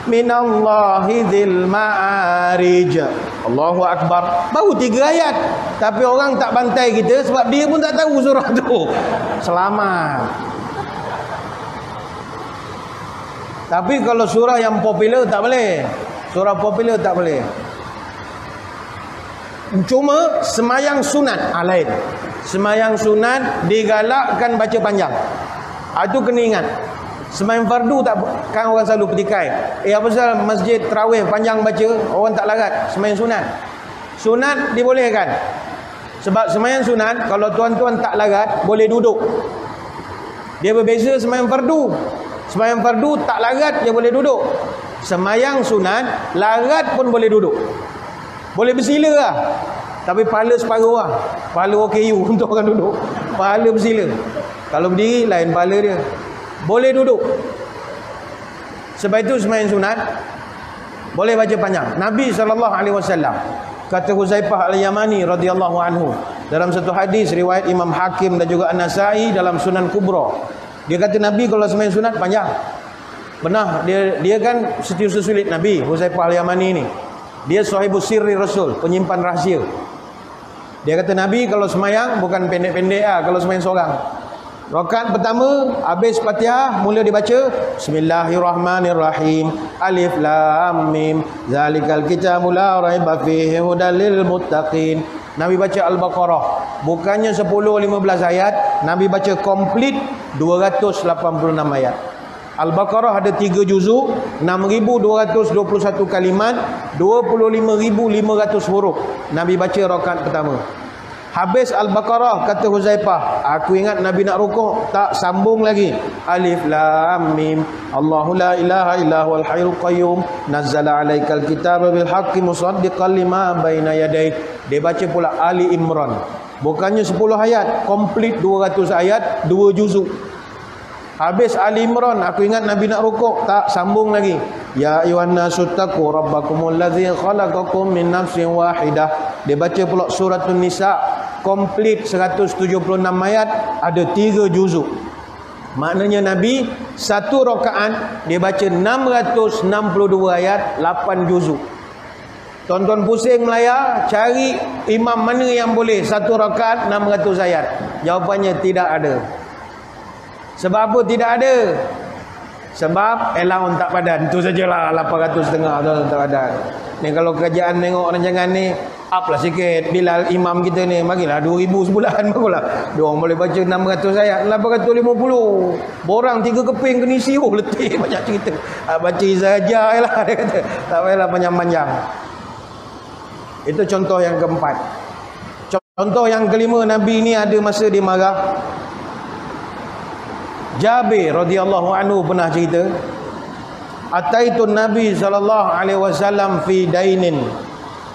minallahi dzil ma'arij. Allahu akbar. Baru 3 ayat. Tapi orang tak bantai kita sebab dia pun tak tahu surah tu. Selamat. Tapi kalau surah yang popular tak boleh. Surah popular tak boleh. Cuma semayang sunat lain. Semayang sunat digalakkan baca panjang. Itu kena ingat. Semayang fardu tak, kan orang selalu petikai. Apa pasal masjid tarawih panjang baca, orang tak larat. Semayang sunat. Sunat dibolehkan. Sebab semayang sunat, kalau tuan-tuan tak larat, boleh duduk. Dia berbeza semayang fardu. Semayang fardu tak larat, dia boleh duduk. Semayang sunat, larat pun boleh duduk. Boleh bersila lah. Tapi pahala separuh lah. Pahala OKU untuk orang duduk. Pahala bersila. Kalau berdiri, lain pahala dia. Boleh duduk. Sebab itu semayang sunat boleh baca panjang. Nabi SAW, kata Huzaifah Al-Yamani radhiyallahu anhu, dalam satu hadis riwayat Imam Hakim dan juga An-Nasai dalam Sunan Kubra, dia kata Nabi kalau semayang sunat panjang. Benar, dia kan setiausaha sulit Nabi, Huzaifah Al-Yamani ni. Dia sahibus sirri Rasul, penyimpan rahsia. Dia kata Nabi kalau semayang bukan pendek-pendek lah, kalau semayang seorang. Rakaat pertama habis Fatihah, mula dibaca Bismillahirrahmanirrahim. Alif lam mim. Zalikal kitabul la raiba fihi hudal lil muttaqin. Nabi baca Al-Baqarah. Bukannya 10-15 ayat, Nabi baca komplit 286 ayat. Al-Baqarah ada 3 juzuk, 6,221 kalimat, 25,500 huruf. Nabi baca rakaat pertama. Habis Al-Baqarah, kata Huzaifah, aku ingat Nabi nak rukuk, tak sambung lagi. Alif lam mim. Allahu la ilaha illa huwal hayyul qayyum. Nazzala 'alaikal kitaba bil haqqi musaddiqan lima baina yadayhi. Dia baca pula Ali Imran. Bukannya 10 ayat, komplit 200 ayat, 2 juzuk. Habis Ali Imran, aku ingat Nabi nak rukuk, tak sambung lagi. Ya ayuhan nasu taqu rabbakumul ladzi khalaqakum min nafsin wahidah. Dia baca pula suratun Nisa, komplit 176 ayat, ada 3 juzuk. Maknanya Nabi satu rakaat dia baca 662 ayat, 8 juzuk. Tuan-tuan pusing melayar, cari imam mana yang boleh satu rakaat 600 ayat. Jawapannya tidak ada. Sebab apa tidak ada? Sebab allowance tak padan. Itu sajalah 800.5 tak padan. Ni kalau kerajaan tengok rancangan ni, up lah sikit. Bilal imam kita ni, bagilah 2,000 sebulan barulah. Diorang boleh baca 600 ayat, 850. Borang 3 keping kena isi. Oh letih banyak cerita. Baca saja lah dia kata. Tak payahlah panjang-panjang. Itu contoh yang keempat. Contoh yang kelima, Nabi ni ada masa dia marah. Jabir radhiyallahu anhu pernah cerita, ataitun Nabi sallallahu alaihi wasallam fi dainin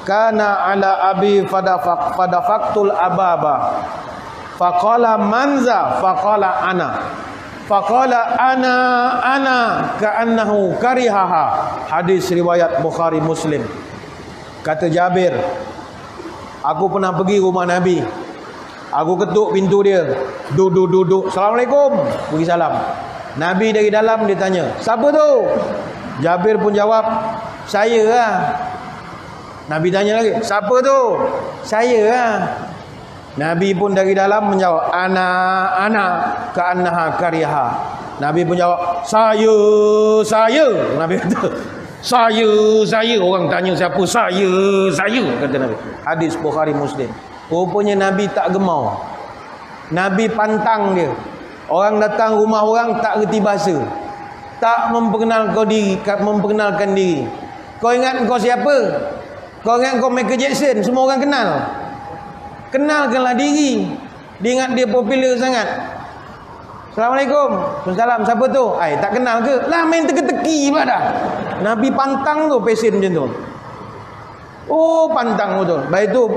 kana ala abi fadafaqtul ababa faqala manza faqala ana Faqala ana ka'annahu karihaha. Hadis riwayat Bukhari Muslim. Kata Jabir, aku pernah pergi rumah Nabi. Aku ketuk pintu dia. Duduk. Assalamualaikum. Pergi salam. Nabi dari dalam dia tanya, siapa tu? Jabir pun jawab, saya lah. Nabi tanya lagi, siapa tu? Saya lah. Nabi pun dari dalam menjawab, ana ka'annaha kariha. Nabi pun jawab, saya. Nabi kata, saya. Orang tanya siapa? Saya, kata Nabi. Hadis Bukhari Muslim. Rupanya Nabi tak gemau. Nabi pantang dia. Orang datang rumah orang tak reti bahasa, tak memperkenalkan diri. Kau ingat kau siapa? Kau ingat kau Michael Jackson? Semua orang kenal. Kenalkanlah diri. Dia ingat dia popular sangat. Assalamualaikum. Waalaikumsalam. Siapa tu? Tak kenal ke? Lah main teka-teki pula dah. Nabi pantang tu pesen macam tu. Oh, pantang betul. Baik tu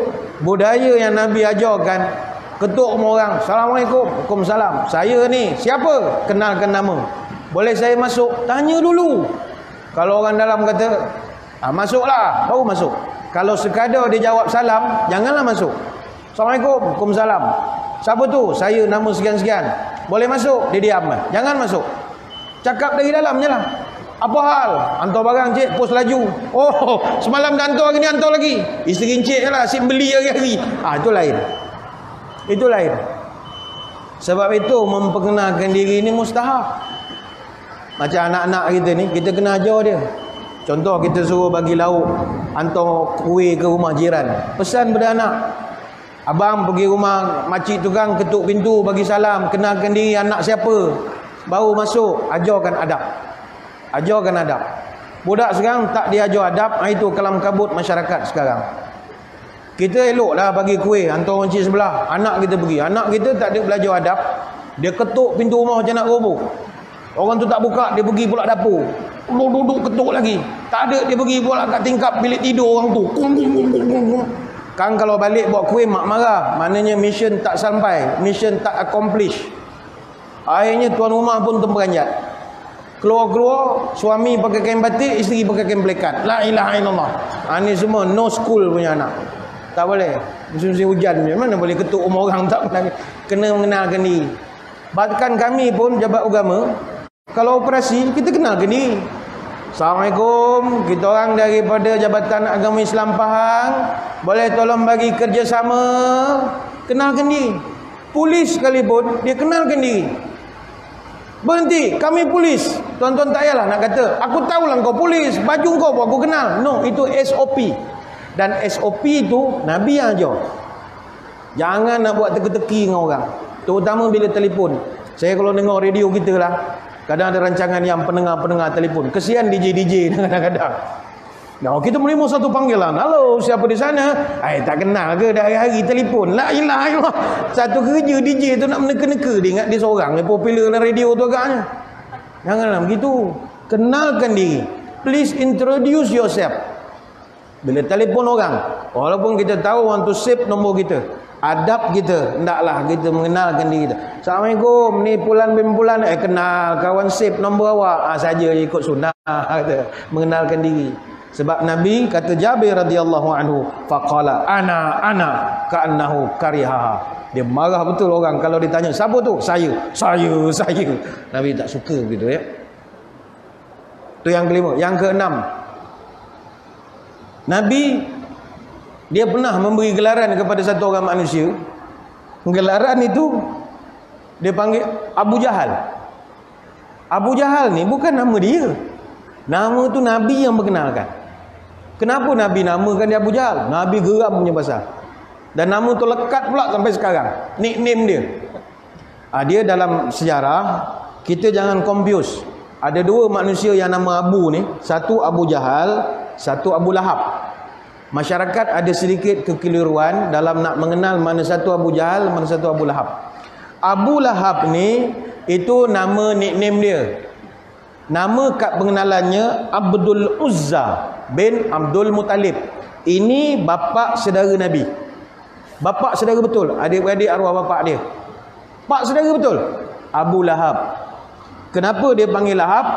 budaya yang Nabi ajarkan. Ketuk rumah orang, Assalamualaikum. Waalaikumsalam. Saya ni, siapa? Kenalkan nama. Boleh saya masuk? Tanya dulu. Kalau orang dalam kata, masuklah, baru masuk. Kalau sekadar dia jawab salam, janganlah masuk. Assalamualaikum. Waalaikumsalam. Siapa tu? Saya, nama sekian-sekian. Boleh masuk? Dia diam. Jangan masuk. Cakap dari dalam je lah. Apa hal? Hantar barang cik, pos laju. Oh, semalam dah hantar, hari ni hantar lagi. Isteri cik lah, asyik beli hari-hari. Itu lain. Itu lain. Sebab itu memperkenalkan diri ni mustahab. Macam anak-anak kita ni, kita kena ajar dia. Contoh kita suruh bagi lauk, hantar kuih ke rumah jiran. Pesan pada anak, abang pergi rumah makcik tukang, ketuk pintu, bagi salam, kenalkan diri anak siapa, baru masuk. Ajarkan adab. Ajarkan adab. Budak sekarang tak diajar adab. Itu kelam kabut masyarakat sekarang. Kita eloklah bagi kuih, hantar orang cik sebelah. Anak kita pergi. Anak kita tak ada belajar adab. Dia ketuk pintu rumah macam nak roboh. Orang tu tak buka, dia pergi pula dapur. Duduk ketuk lagi. Tak ada, dia pergi pula kat tingkap bilik tidur orang tu. Kan kalau balik buat kuih, mak marah. Maknanya mission tak sampai. Mission tak accomplish. Akhirnya tuan rumah pun terperanjat. Keluar-keluar, suami pakai kain batik, isteri pakai kain pelekat. La ilaha illallah. Ini semua no school punya anak. Tak boleh. Musim-musim hujan mana boleh ketuk rumah orang, tak boleh. Kena mengenalkan diri. Bahkan kami pun jabat agama, kalau operasi kita kenalkan diri. Assalamualaikum, kita orang daripada Jabatan Agama Islam Pahang, boleh tolong bagi kerjasama. Kenalkan diri. Polis sekalipun dia kenalkan diri. Berhenti, kami polis. Tuan-tuan tak payahlah nak kata, aku tahulah kau polis, baju kau pun aku kenal. No, itu SOP. Dan SOP itu Nabi yang ajar. Jangan nak buat teka-teki dengan orang. Terutama bila telefon. Saya kalau dengar radio kita lah, kadang ada rancangan yang pendengar-pendengar telefon. Kesian DJ kadang-kadang. Nah, kita menerima satu panggilan. Halo, siapa di sana? Tak kenal ke dah hari-hari telefon. La ilaha illallah. Satu kerja DJ tu nak meneka-neka. Dia ingat dia seorang. Dia popular dalam radio tu agaknya. Janganlah begitu. Kenalkan diri. Please introduce yourself. Bila telefon orang, walaupun kita tahu orang tu save nombor kita, adab kita, hendaklah kita mengenalkan diri kita. Assalamualaikum, ni Pulan bin Pulan. Kenal, kawan save nombor awak. Saja ikut sunnah. Kata, mengenalkan diri. Sebab Nabi kata Jabir radhiyallahu anhu, faqala ana ka'annahu karihaha. Dia marah betul orang kalau ditanya, siapa tu? Saya. Nabi tak suka begitu ya. Tu yang kelima. Yang keenam, Nabi dia pernah memberi gelaran kepada satu orang manusia. Gelaran itu dia panggil Abu Jahal. Abu Jahal ni bukan nama dia. Nama tu Nabi yang berkenalkan. Kenapa Nabi namakan dia Abu Jahal? Nabi geram punya pasal. Dan nama tu lekat pula sampai sekarang. Nickname dia. Dia dalam sejarah, kita jangan confuse. Ada dua manusia yang nama Abu ni. Satu Abu Jahal, satu Abu Lahab. Masyarakat ada sedikit kekeliruan dalam nak mengenal mana satu Abu Jahal, mana satu Abu Lahab. Abu Lahab ni itu nama nickname dia. Nama kad pengenalannya Abdul Uzza bin Abdul Muttalib. Ini bapa saudara Nabi. Bapa saudara betul, adik-beradik arwah bapa dia. Pak saudara betul, Abu Lahab. Kenapa dia panggil Lahab?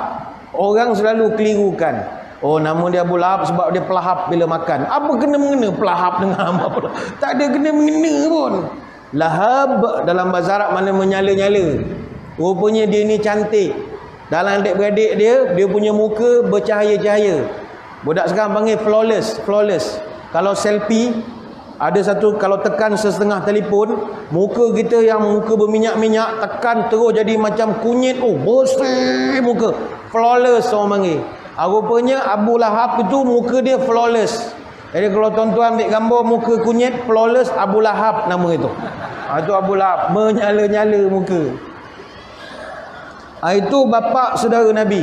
Orang selalu kelirukan. Oh, nama dia Abu Lahab sebab dia pelahap bila makan. Apa kena-mengena pelahap dengan apa? Tak ada kena-mengena pun. Lahab dalam bahasa Arab mana menyala-nyala. Rupanya dia ni cantik. Dalam adik-beradik dia punya muka bercahaya-cahaya. Budak sekarang panggil flawless. Flawless. Kalau selfie, ada satu, kalau tekan setengah telefon, muka kita yang muka berminyak-minyak, tekan terus jadi macam kunyit. Oh, bersih muka. Flawless orang panggil. Rupanya Abu Lahab itu muka dia flawless. Jadi kalau tuan-tuan ambil gambar muka kunyit flawless, Abu Lahab nama itu. Itu Abu Lahab, menyala-nyala muka. Itu bapa saudara Nabi.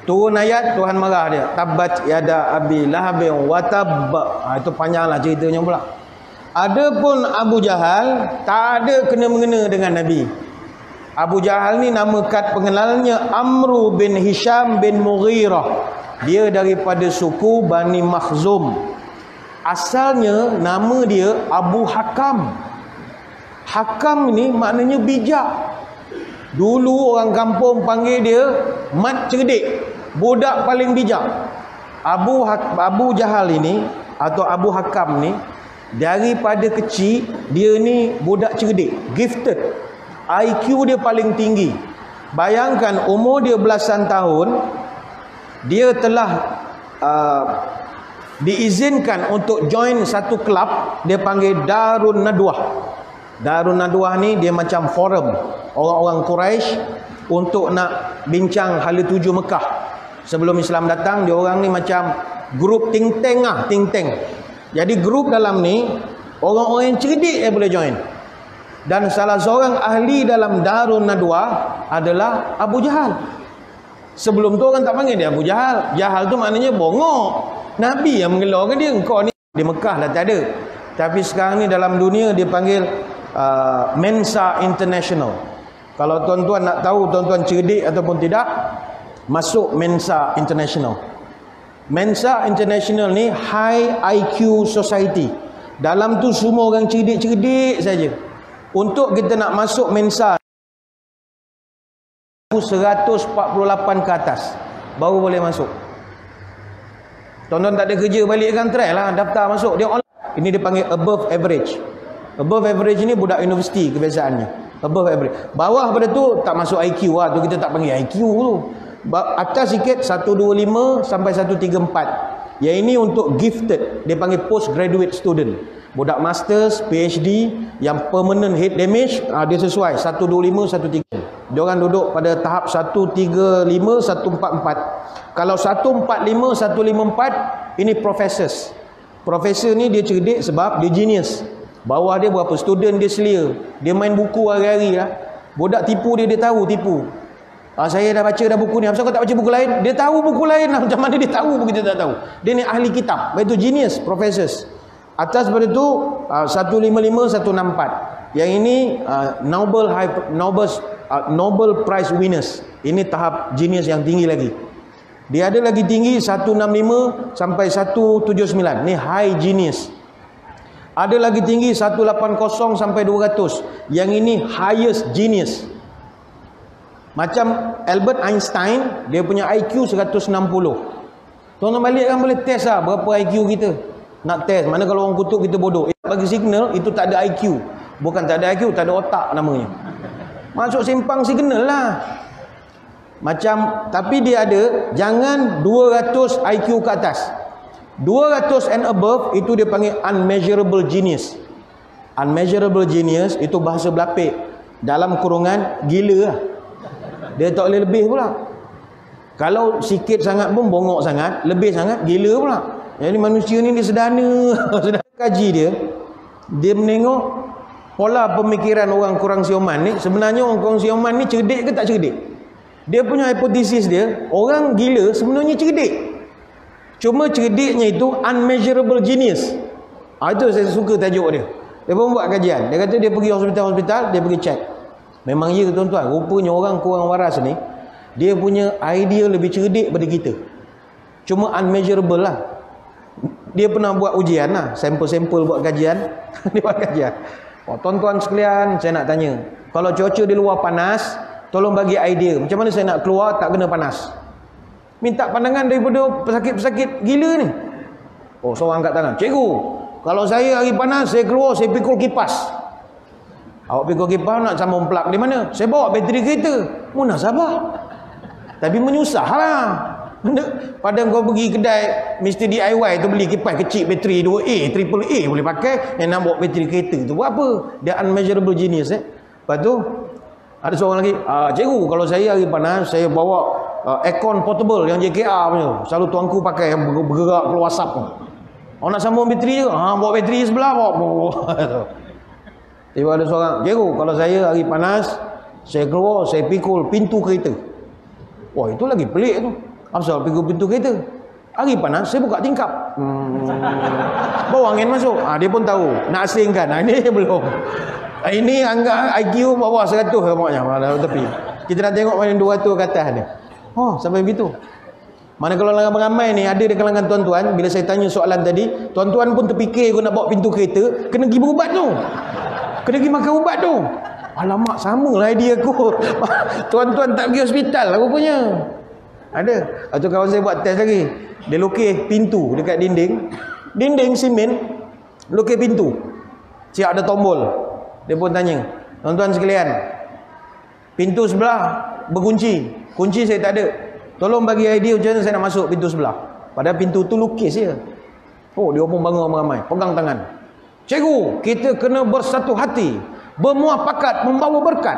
Turun ayat, Tuhan marah dia. Tabbat yada Abi Lahabin wa tabb. Itu panjanglah ceritanya pula. Adapun Abu Jahal tak ada kena-mengena dengan Nabi. Abu Jahal ni nama kad pengenalnya Amru bin Hisham bin Mughirah. Dia daripada suku Bani Makhzum. Asalnya nama dia Abu Hakam. Hakam ni maknanya bijak. Dulu orang kampung panggil dia mat cerdik, budak paling bijak. Abu Jahal ini atau Abu Hakam ni daripada kecil dia ni budak cerdik, gifted. IQ dia paling tinggi. Bayangkan umur dia belasan tahun, dia telah diizinkan untuk join satu kelab, dia panggil Darun Nadwah. Darun Nadwah ni dia macam forum orang-orang Quraisy untuk nak bincang hala tuju Mekah. Sebelum Islam datang, dia orang ni macam grup think tank lah, think tank. Jadi grup dalam ni orang-orang yang cerdik yang boleh join. Dan salah seorang ahli dalam Darun Nadwah adalah Abu Jahal. Sebelum tu orang tak panggil dia Abu Jahal. Jahal tu maknanya bongok. Nabi yang mengelorkan dia. Engkau ni di Mekah dah tak ada. Tapi sekarang ni dalam dunia dia panggil Mensa International. Kalau tuan-tuan nak tahu tuan-tuan cerdik ataupun tidak, masuk Mensa International. Mensa International ni High IQ Society. Dalam tu semua orang cerdik-cerdik saja. Untuk kita nak masuk Mensa 148 ke atas baru boleh masuk. Tuan-tuan tak ada kerja balik kan, try lah daftar masuk. Dia online. Ini dia panggil above average. Above average ni budak universiti kebiasaannya. Above average. Bawah pada tu tak masuk IQ lah. Tu kita tak panggil IQ tu. Atas sikit 125 sampai 134. Yang ini untuk gifted. Dia panggil postgraduate student. Budak masters, PhD yang permanent head damage, dia sesuai 125, 130. Dia orang duduk pada tahap 135, 144. Kalau 145, 154 ini professors. Profesor ni dia cerdik sebab dia genius. Bawah dia berapa student dia selia. Dia main buku hari-hari lah. Budak tipu dia tahu tipu. Saya dah baca dah buku ni. Kenapa kau tak baca buku lain? Dia tahu buku lain lah. Macam mana dia tahu pun kita tak tahu. Dia ni ahli kitab. Itu genius, professors. Atas pada tu 155, 164. Yang ini Nobel Prize winners. Ini tahap genius yang tinggi lagi. Dia ada lagi tinggi 165 sampai 179. Ni high genius. Ada lagi tinggi 180 sampai 200. Yang ini highest genius. Macam Albert Einstein, dia punya IQ 160. Tuan-tuan balik kan boleh test lah berapa IQ kita. Nak test, mana kalau orang kutuk kita bodoh. Bagi signal, itu tak ada IQ. Bukan tak ada IQ, tak ada otak namanya. Masuk simpang signal lah. Macam, tapi dia ada, jangan 200 IQ ke atas. 200 and above, itu dia panggil unmeasurable genius. Unmeasurable genius, itu bahasa belapik. Dalam kurungan, gila lah. Dia tak boleh lebih pula. Kalau sikit sangat pun bongok sangat, lebih sangat, gila pula. Jadi manusia ni dia sederhana. Kaji dia menengok pola pemikiran orang kurang sioman ni. Sebenarnya orang kurang sioman ni cerdik ke tak cerdik? Dia punya hipotesis dia, orang gila sebenarnya cerdik. Cuma cerdiknya itu unmeasurable genius. Itu saya suka tajuk dia. Dia pun buat kajian. Dia kata dia pergi hospital-hospital, dia pergi check. Memang ya tuan-tuan, rupanya orang kurang waras ni, dia punya idea lebih cerdik daripada kita. Cuma unmeasurable lah. Dia pernah buat ujian lah, sampel-sampel buat kajian. Dia buat kajian. Oh, tuan-tuan sekalian, saya nak tanya, Kalau cuaca di luar panas, tolong bagi idea macam mana saya nak keluar tak kena panas. Minta pandangan daripada pesakit-pesakit gila ni. Oh, seorang angkat tangan. Cikgu, kalau saya hari panas, saya keluar, saya pikul kipas. Awak pikul kipas nak sambung plug di mana? Saya bawa bateri kereta. Munasabah. Tapi menyusahlah. Pada kau pergi kedai Mr. DIY tu beli kipas kecil bateri 2A, triple A boleh pakai, yang nak bawa bateri kereta tu buat apa? Dia unmeasurable genius Lepas tu ada seorang lagi, cikgu, kalau saya hari panas saya bawa aircon portable yang JKR punya. Selalu tuanku pakai yang bergerak keluar asap tu. Awak nak sambung bateri ke? Bawa bateri sebelah bawa. Tiba ada seorang, cikgu, kalau saya hari panas saya keluar, saya pikul pintu kereta. Wah, itu lagi pelik tu. Apa pikul pintu kereta? Hari panas saya buka tingkap. Bawa angin masuk. Dia pun tahu nak asingkan. Ini belum. Ini angka IQ bawah 100 maknya tepi. Kita nak tengok mana 200 ke atas dia. Oh, sampai begitu. Mana kalau ramai-ramai ni ada di kalangan tuan-tuan, bila saya tanya soalan tadi, tuan-tuan pun terfikir aku nak bawa pintu kereta, kena pergi berubat tu. Kena pergi makan ubat tu. Alamak, samalah idea aku. Tuan-tuan tak pergi hospital aku punya. Ada. Atau kawan saya buat test lagi. Dia lukis pintu dekat dinding. Dinding simen, lukis pintu. Siap ada tombol. Dia pun tanya, tuan-tuan sekalian, pintu sebelah berkunci. Kunci saya tak ada. Tolong bagi idea macam mana saya nak masuk pintu sebelah. Padahal pintu tu lukis je. Oh, dia pun bangun ramai-ramai. Pegang tangan. Cikgu, kita kena bersatu hati. Bermuafakat membawa berkat.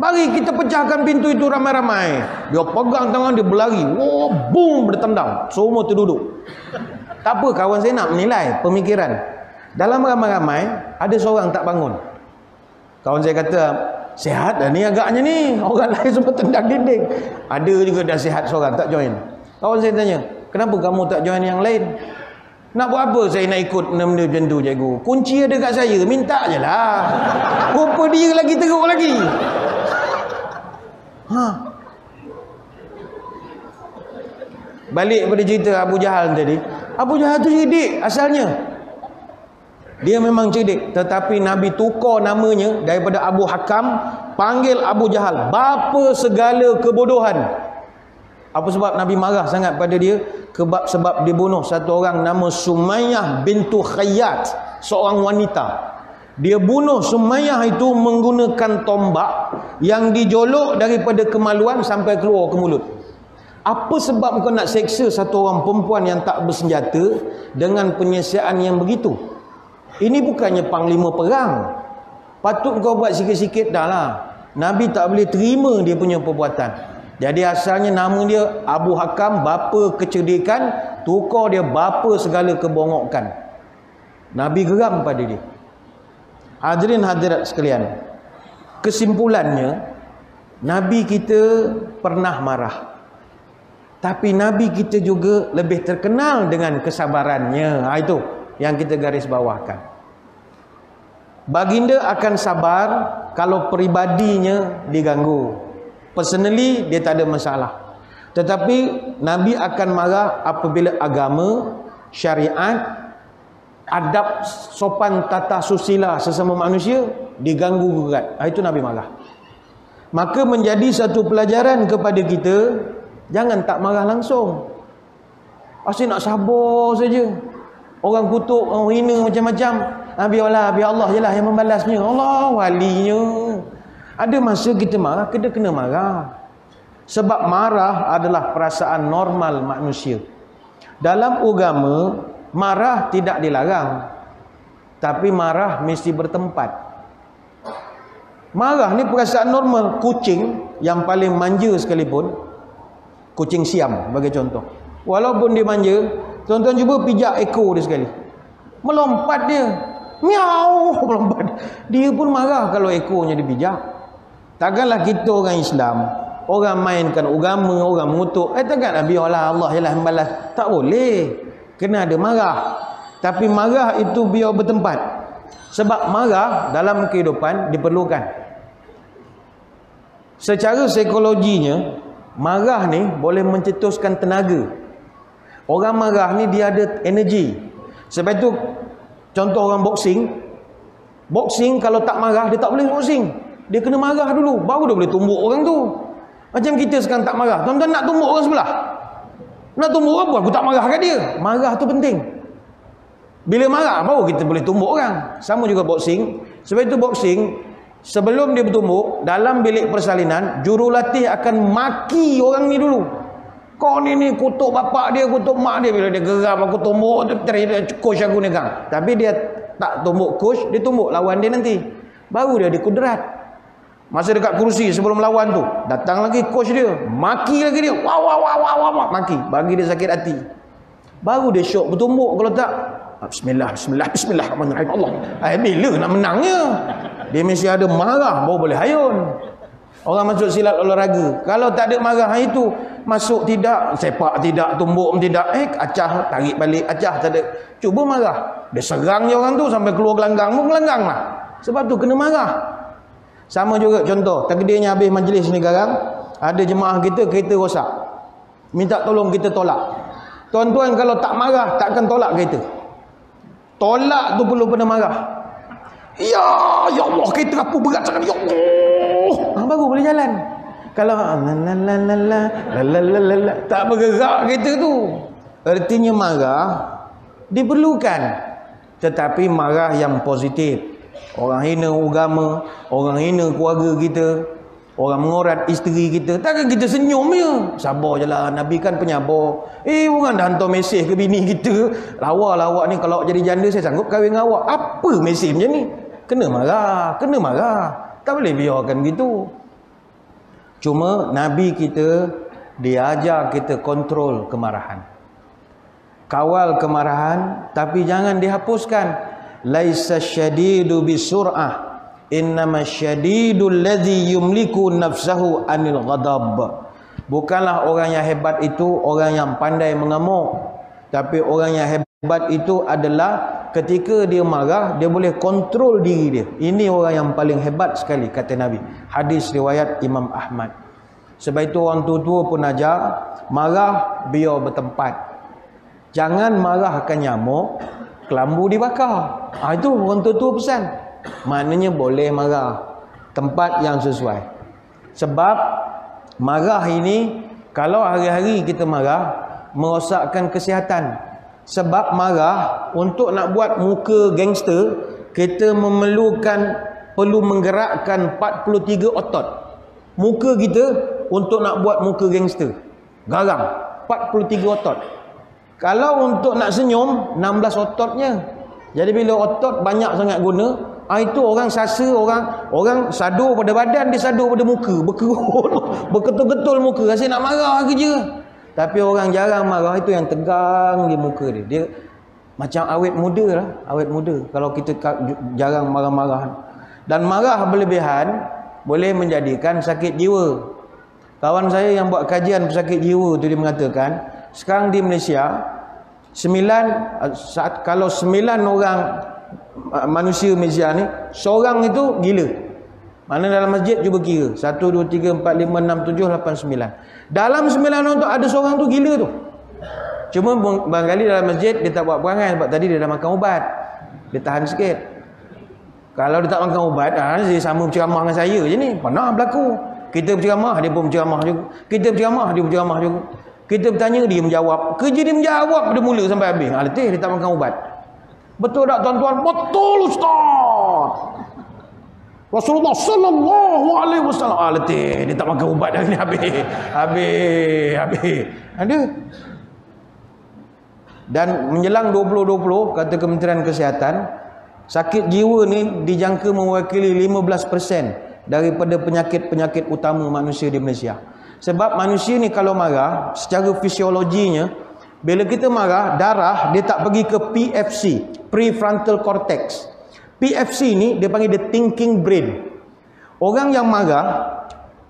Mari kita pecahkan pintu itu ramai-ramai. Dia pegang tangan, dia berlari. Oh, boom, dia tendang. Semua terduduk. Tak apa, kawan saya nak menilai pemikiran. Dalam ramai-ramai, ada seorang tak bangun. Kawan saya kata, sihat dah ni agaknya ni. Orang lain semua tendang dinding. Ada juga dah sihat seorang, tak join. Kawan saya tanya, kenapa kamu tak join yang lain? Nak buat apa saya nak ikut benda macam tu, cikgu? Kunci ada kat saya, minta je lah. Rupa dia lagi teruk lagi. Balik pada cerita Abu Jahal tadi. Abu Jahal tu cerdik asalnya. Dia memang cerdik, tetapi Nabi tukar namanya daripada Abu Hakam, panggil Abu Jahal. Bapa segala kebodohan. Apa sebab Nabi marah sangat pada dia? Sebab dia bunuh satu orang nama Sumayyah bintu Khayyat, seorang wanita. Dia bunuh Sumayyah itu menggunakan tombak yang dijolok daripada kemaluan sampai keluar ke mulut. Apa sebab kau nak seksa satu orang perempuan yang tak bersenjata dengan penyiasatan yang begitu? Ini bukannya panglima perang. Patut kau buat sikit-sikit dah lah. Nabi tak boleh terima dia punya perbuatan. Jadi asalnya nama dia Abu Hakam, bapa kecerdikan, tukar dia bapa segala kebongokan. Nabi geram pada dia. Hadirin hadirat sekalian, kesimpulannya, Nabi kita pernah marah. Tapi Nabi kita juga lebih terkenal dengan kesabarannya. Itu yang kita garis bawahkan. Baginda akan sabar kalau peribadinya diganggu. Personally dia tak ada masalah. Tetapi Nabi akan marah apabila agama, syariat, adab sopan tata susila sesama manusia diganggu gugat. Itu Nabi marah. Maka menjadi satu pelajaran kepada kita, jangan tak marah langsung. Asyik nak sabar saja. Orang kutuk, orang hina macam-macam. Biar Allah je lah yang membalasnya. Allah walinya. Ada masa kita marah, kita kena marah. Sebab marah adalah perasaan normal manusia. Dalam agama, marah tidak dilarang. Tapi marah mesti bertempat. Marah ni perasaan normal. Kucing yang paling manja sekalipun, kucing Siam bagi contoh, walaupun dia manja, tuan-tuan cuba pijak ekor dia sekali, melompat dia, miau, melompat. Dia pun marah kalau ekornya dipijak. Takkanlah kita orang Islam, orang mainkan agama, orang mengutuk, takkanlah biarlah Allah je lah membalas. Tak boleh, kena ada marah. Tapi marah itu biar bertempat. Sebab marah dalam kehidupan diperlukan. Secara psikologinya, marah ni boleh mencetuskan tenaga. Orang marah ni dia ada energi. Sebab itu contoh orang boxing. Boxing kalau tak marah dia tak boleh boxing. Dia kena marah dulu, baru dia boleh tumbuk orang tu. Macam kita sekarang tak marah. Tuan-tuan nak tumbuk orang sebelah, nak tumbuk apa? Aku tak marah kat dia. Marah tu penting. Bila marah baru kita boleh tumbuk orang. Sama juga boxing. Sebab itu boxing, sebelum dia bertumbuk, dalam bilik persalinan, jurulatih akan maki orang ni dulu. Kau ni kutuk bapak dia, kutuk mak dia. Bila dia geram, aku tumbuk, coach aku ni kan. Tapi dia tak tumbuk coach, dia tumbuk lawan dia nanti. Baru dia ada kudrat. Masa dekat kursi sebelum lawan tu, datang lagi coach dia, maki lagi dia. Wah, wah, wah, wah, wah, wah, maki. Bagi dia sakit hati. Baru dia syok bertumbuk. Kalau tak, bismillah, bismillah, bismillahirrahmanirrahim. Allah. Bila nak menangnya? Dia mesti ada marah, baru boleh hayun. Orang masuk silat olahraga, kalau tak ada marah itu, masuk tidak, sepak tidak, tumbuk tidak, acah, tarik balik, acah, tak ada. Cuba marah, dia serang je orang tu sampai keluar gelanggang pun gelanggang lah. Sebab tu kena marah. Sama juga contoh, takdirnya habis majlis ni sekarang, ada jemaah kita, kereta rosak, minta tolong kita tolak. Tuan-tuan kalau tak marah, takkan tolak kereta. Tolak tu perlu pernah marah. Ya Allah, kereta apa berat sangat, ya Allah, baru boleh jalan. Kalau tak bergerak kereta tu, artinya marah diperlukan, tetapi marah yang positif. Orang hina agama, orang hina keluarga kita, orang mengorat isteri kita, takkan kita senyum je. Sabar je lah, Nabi kan penyabar. Orang dah hantar mesej ke bini kita, lawa lah awak ni, kalau jadi janda saya sanggup kahwin dengan awak. Apa mesej macam ni? Kena marah, kena marah. Tak boleh biarkan gitu. Cuma Nabi kita, dia ajar kita kontrol kemarahan, kawal kemarahan, tapi jangan dihapuskan. Laisa syadidu bisur'ah, innama syadidul ladzi yumliku nafsahu anil ghadab. Bukanlah orang yang hebat itu orang yang pandai mengamuk, tapi orang yang hebat itu adalah ketika dia marah, dia boleh kontrol diri dia. Ini orang yang paling hebat sekali, kata Nabi. Hadis riwayat Imam Ahmad. Sebab itu orang tua-tua pun ajar, marah biar bertempat. Jangan marahkan nyamuk, kelambu dibakar. Itu orang tua-tua pesan. Maknanya boleh marah, tempat yang sesuai. Sebab marah ini, kalau hari-hari kita marah, merosakkan kesihatan. Sebab marah, untuk nak buat muka gangster, kita perlu menggerakkan 43 otot. Muka kita untuk nak buat muka gangster, garang, 43 otot. Kalau untuk nak senyum, 16 ototnya. Jadi bila otot banyak sangat guna, itu orang sasa, orang sado pada badan, dia sado pada muka, berkerut, berketul-ketul muka, rasa nak marah kerja. Tapi orang jarang marah itu yang tegang di muka dia. Dia macam awet muda lah, awet muda. Kalau kita jarang marah-marah. Dan marah berlebihan boleh menjadikan sakit jiwa. Kawan saya yang buat kajian sakit jiwa tu, dia mengatakan, sekarang di Malaysia, kalau 9 orang manusia Malaysia ni, seorang itu gila. Mana dalam masjid cuba kira, 1, 2, 3, 4, 5, 6, 7, 8, 9. Dalam 9 orang tu ada seorang tu gila tu. Cuma barangkali dalam masjid dia tak buat perangai, sebab tadi dia dah makan ubat, dia tahan sikit. Kalau dia tak makan ubat, dia sama berceramah dengan saya je ni. Pernah berlaku. Kita berceramah, dia pun berceramah juga. Kita berceramah, dia berceramah juga. Kita bertanya, dia menjawab. Kerja dia menjawab pada mula sampai habis. Letih dia tak makan ubat. Betul tak tuan-tuan? Betul Ustaz. Rasulullah sallallahu alaihi wasallam. Letih dia tak makan ubat dah ni, habis. Ada. Dan menjelang 2020, kata Kementerian Kesihatan, sakit jiwa ni dijangka mewakili 15% daripada penyakit-penyakit utama manusia di Malaysia. Sebab manusia ni kalau marah, secara fisiologinya, bila kita marah, darah dia tak pergi ke PFC, prefrontal cortex. PFC ni dia panggil the thinking brain. Orang yang marah,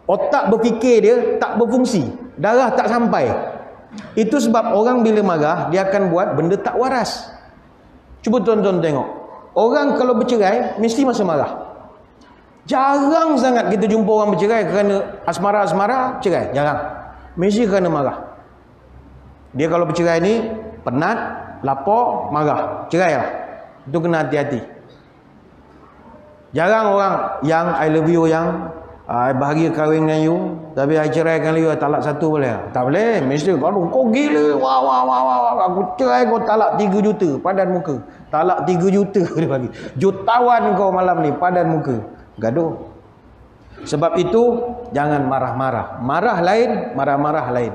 otak berfikir dia tak berfungsi, darah tak sampai. Itu sebab orang bila marah, dia akan buat benda tak waras. Cuba tuan-tuan tengok, orang kalau bercerai mesti masa marah. Jarang sangat kita jumpa orang bercerai kerana asmara-asmara cerai, jarang. Mesti kerana marah. Dia kalau bercerai ni penat, lapar, marah, cerai lah. Itu kena hati-hati. Jarang orang yang I love you, yang I bahagia kahwin dengan you, tapi I ceraikan you, talak satu boleh? Tak boleh. Mesti kau gila. Wah. Aku cerai kau talak 3 juta padan muka. Talak 3 juta dia bagi. Jutawan kau malam ni padan muka. Gaduh. Sebab itu jangan marah-marah. Marah lain, marah-marah lain.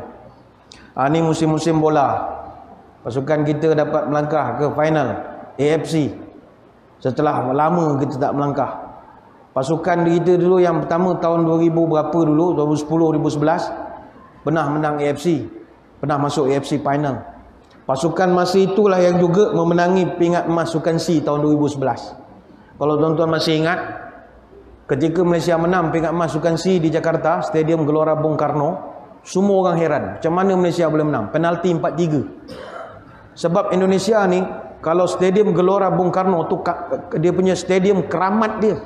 Ni musim-musim bola. Pasukan kita dapat melangkah ke final AFC. Setelah lama kita tak melangkah. Pasukan kita dulu yang pertama tahun 2000 berapa dulu, 2010, 2011 pernah menang AFC, pernah masuk AFC final. Pasukan masa itulah yang juga memenangi pingat emas Sukan C tahun 2011. Kalau tuan-tuan masih ingat, ketika Malaysia menang pingat emas Sukan C di Jakarta, Stadium Gelora Bung Karno, semua orang heran macam mana Malaysia boleh menang. Penalti 4-3. Sebab Indonesia ni, kalau Stadium Gelora Bung Karno tu dia punya stadium keramat dia.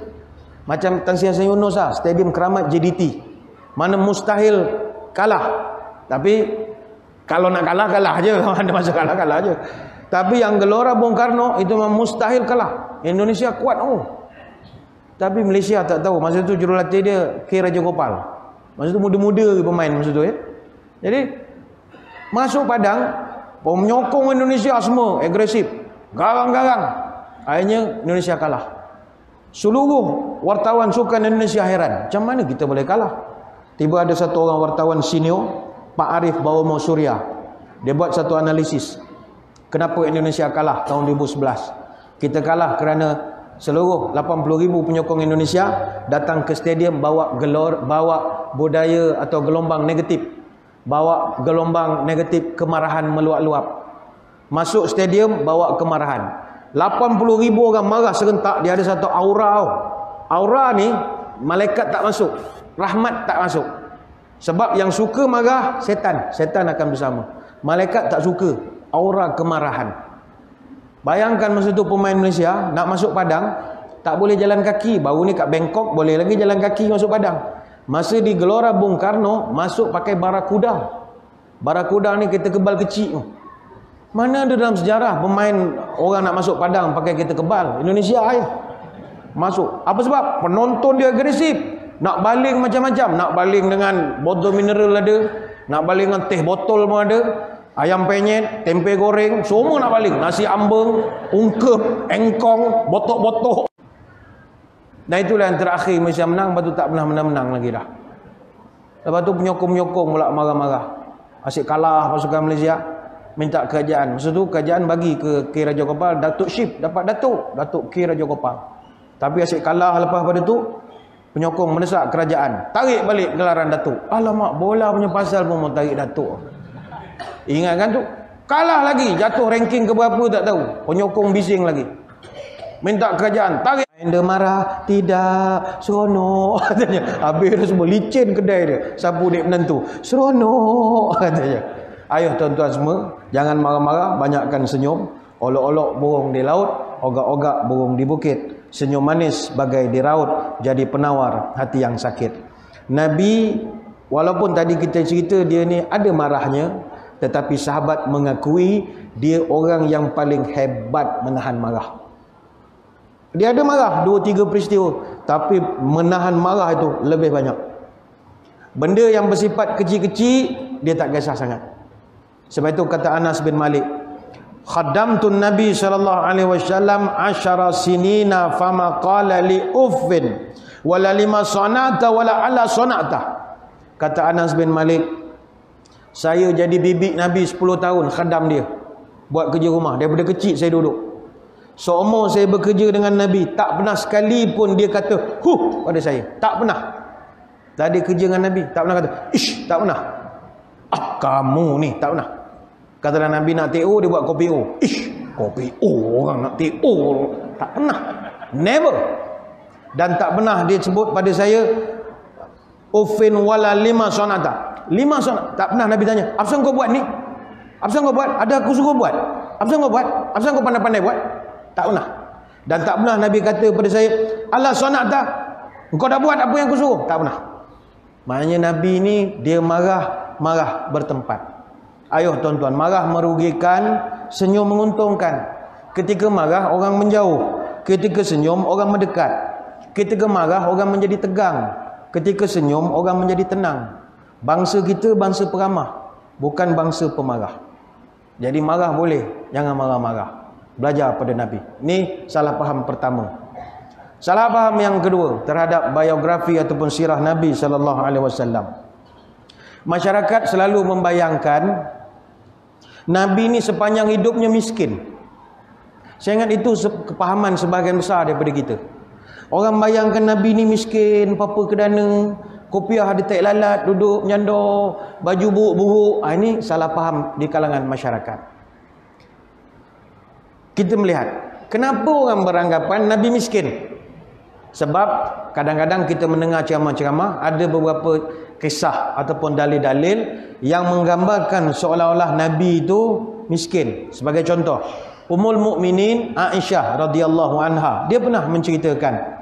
Macam Tan Sri Hasan Yunos lah, stadium keramat JDT. Mana mustahil kalah. Tapi kalau nak kalah je. Ada masa kalah je. Tapi yang Gelora Bung Karno itu memang mustahil kalah. Indonesia kuat. Tapi Malaysia tak tahu. Masa tu jurulatih dia K. Raja Gopal. Masa tu muda-muda pemain masa tu ya. Jadi masuk padang, penyokong Indonesia semua agresif. Garang-garang. Akhirnya Indonesia kalah. Seluruh wartawan sukan Indonesia heran, macam mana kita boleh kalah? Tiba ada satu orang wartawan senior, Pak Arif Bawomo Surya. Dia buat satu analisis. Kenapa Indonesia kalah tahun 2011? Kita kalah kerana seluruh 80,000 penyokong Indonesia datang ke stadium bawa budaya atau gelombang negatif. Bawa gelombang negatif kemarahan meluap-luap. Masuk stadium bawa kemarahan. 80,000 orang marah serentak. Dia ada satu aura. Aura ni malaikat tak masuk, rahmat tak masuk. Sebab yang suka marah setan. Setan akan bersama. Malaikat tak suka aura kemarahan. Bayangkan masa tu pemain Malaysia nak masuk padang, tak boleh jalan kaki. Baru ni kat Bangkok boleh lagi jalan kaki masuk padang. Masa di Gelora Bung Karno masuk pakai barakuda. Barakuda ni kereta kebal kecil. Mana ada dalam sejarah pemain orang nak masuk padang pakai kereta kebal? Indonesia aja masuk. Apa sebab? Penonton dia agresif. Nak baling macam-macam. Nak baling dengan botol mineral ada. Nak baling dengan teh botol pun ada. Ayam penyet, tempe goreng, semua nak baling. Nasi ambeng, ungkep, engkong, botok-botok. Dan itulah yang terakhir Malaysia menang. Lepas tu tak pernah menang-menang lagi dah. Lepas tu penyokong-penyokong pula marah-marah. Asyik kalah pasukan Malaysia. Minta kerajaan. Masa tu kerajaan bagi ke K. Raja Gopal, Datuk Syif dapat Datuk K. Raja Gopal. Tapi asyik kalah lepas pada tu, penyokong mendesak kerajaan, tarik balik gelaran Datuk. Alamak, bola punya pasal pun mau tarik Datuk. Ingat kan tu? Kalah lagi, jatuh ranking ke berapa tak tahu. Penyokong bising lagi. Minta kerajaan, tarik. Dia marah, tidak, seronok katanya. Habis dah semua licin kedai dia. Sapu dia menantu. Seronok katanya. Ayuh tuan-tuan semua, jangan marah-marah, banyakkan senyum. Olok-olok burung di laut, ogak-ogak burung di bukit. Senyum manis bagai di raut, jadi penawar hati yang sakit. Nabi, walaupun tadi kita cerita dia ni ada marahnya, tetapi sahabat mengakui dia orang yang paling hebat menahan marah. Dia ada marah 2-3 peristiwa, tapi menahan marah itu lebih banyak. Benda yang bersifat kecil-kecil dia tak kisah sangat. Sebab itu kata Anas bin Malik, khaddamtu Nabi sallallahu alaihi wasallam 10 sinina fama qala li uffin wala lima sanata wala ala sanata. Kata Anas bin Malik, saya jadi bibik Nabi 10 tahun khadam dia buat kerja rumah. Daripada kecil saya duduk. Seumur saya bekerja dengan Nabi, tak pernah sekali pun dia kata huh pada saya. Tak pernah. Tadi kerja dengan Nabi, tak pernah kata ish, tak pernah. Ah, kamu ni, tak pernah. Katalah Nabi nak TO, dia buat kopi O. Ish, kopi O, orang nak TO. Tak pernah. Never. Dan tak pernah dia sebut pada saya ufin wala lima sonata. 5 sonata. Tak pernah Nabi tanya, apa kau buat ni? Apa kau buat? Ada aku suruh buat. Apa kau buat? Apa kau pandai-pandai buat? Tak pernah. Dan tak pernah Nabi kata pada saya, Allah sonata, engkau dah buat apa yang aku suruh? Tak pernah. Maknanya Nabi ni dia marah bertempat. Ayuh tuan-tuan, marah merugikan, senyum menguntungkan. Ketika marah orang menjauh, ketika senyum orang mendekat. Ketika marah, orang menjadi tegang. Ketika senyum, orang menjadi tenang. Bangsa kita bangsa peramah, bukan bangsa pemarah. Jadi marah boleh, jangan marah-marah. Belajar pada Nabi. Ini salah faham pertama. Salah faham yang kedua terhadap biografi ataupun sirah Nabi SAW. Masyarakat selalu membayangkan Nabi ni sepanjang hidupnya miskin. Saya ingat itu kepahaman sebahagian besar daripada kita. Orang bayangkan Nabi ni miskin, apa-apa kedana, kopiah ada tak lalat, duduk menyandar, baju buruk-buruk. Ini salah faham di kalangan masyarakat. Kita melihat, kenapa orang beranggapan Nabi miskin? Sebab kadang-kadang kita mendengar ceramah-ceramah, ada beberapa kisah ataupun dalil-dalil yang menggambarkan seolah-olah Nabi itu miskin. Sebagai contoh, Ummul Mukminin Aisyah radhiyallahu anha, dia pernah menceritakan,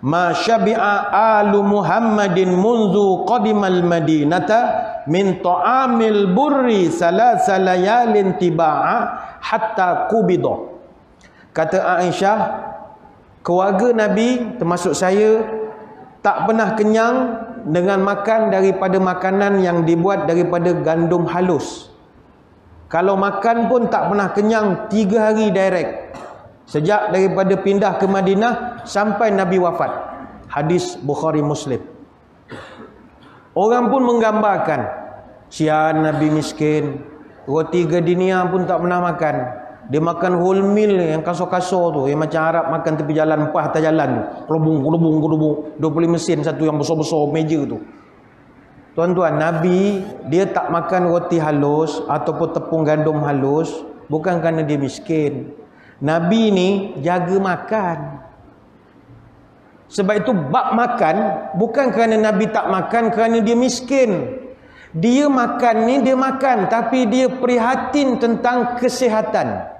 ma syabi'a alu Muhammadin munzu qadimal madinata min ta'amil burri salasa layalin tiba'a hatta qubida. Kata Aisyah, keluarga Nabi termasuk saya tak pernah kenyang dengan makan daripada makanan yang dibuat daripada gandum halus. Kalau makan pun tak pernah kenyang 3 hari direct. Sejak daripada pindah ke Madinah sampai Nabi wafat. Hadis Bukhari Muslim. Orang pun menggambarkan, sian Nabi miskin, roti gardenia pun tak pernah makan. Dia makan whole meal yang kasar-kasar tu, yang macam Arab makan tepi jalan, empah atas jalan tu, kelubung 20 mesin satu yang besar-besar meja tu. Tuan-tuan, Nabi dia tak makan roti halus ataupun tepung gandum halus bukan kerana dia miskin. Nabi ni jaga makan. Sebab itu bab makan bukan kerana Nabi tak makan kerana dia miskin. Dia makan ni dia makan, tapi dia prihatin tentang kesihatan.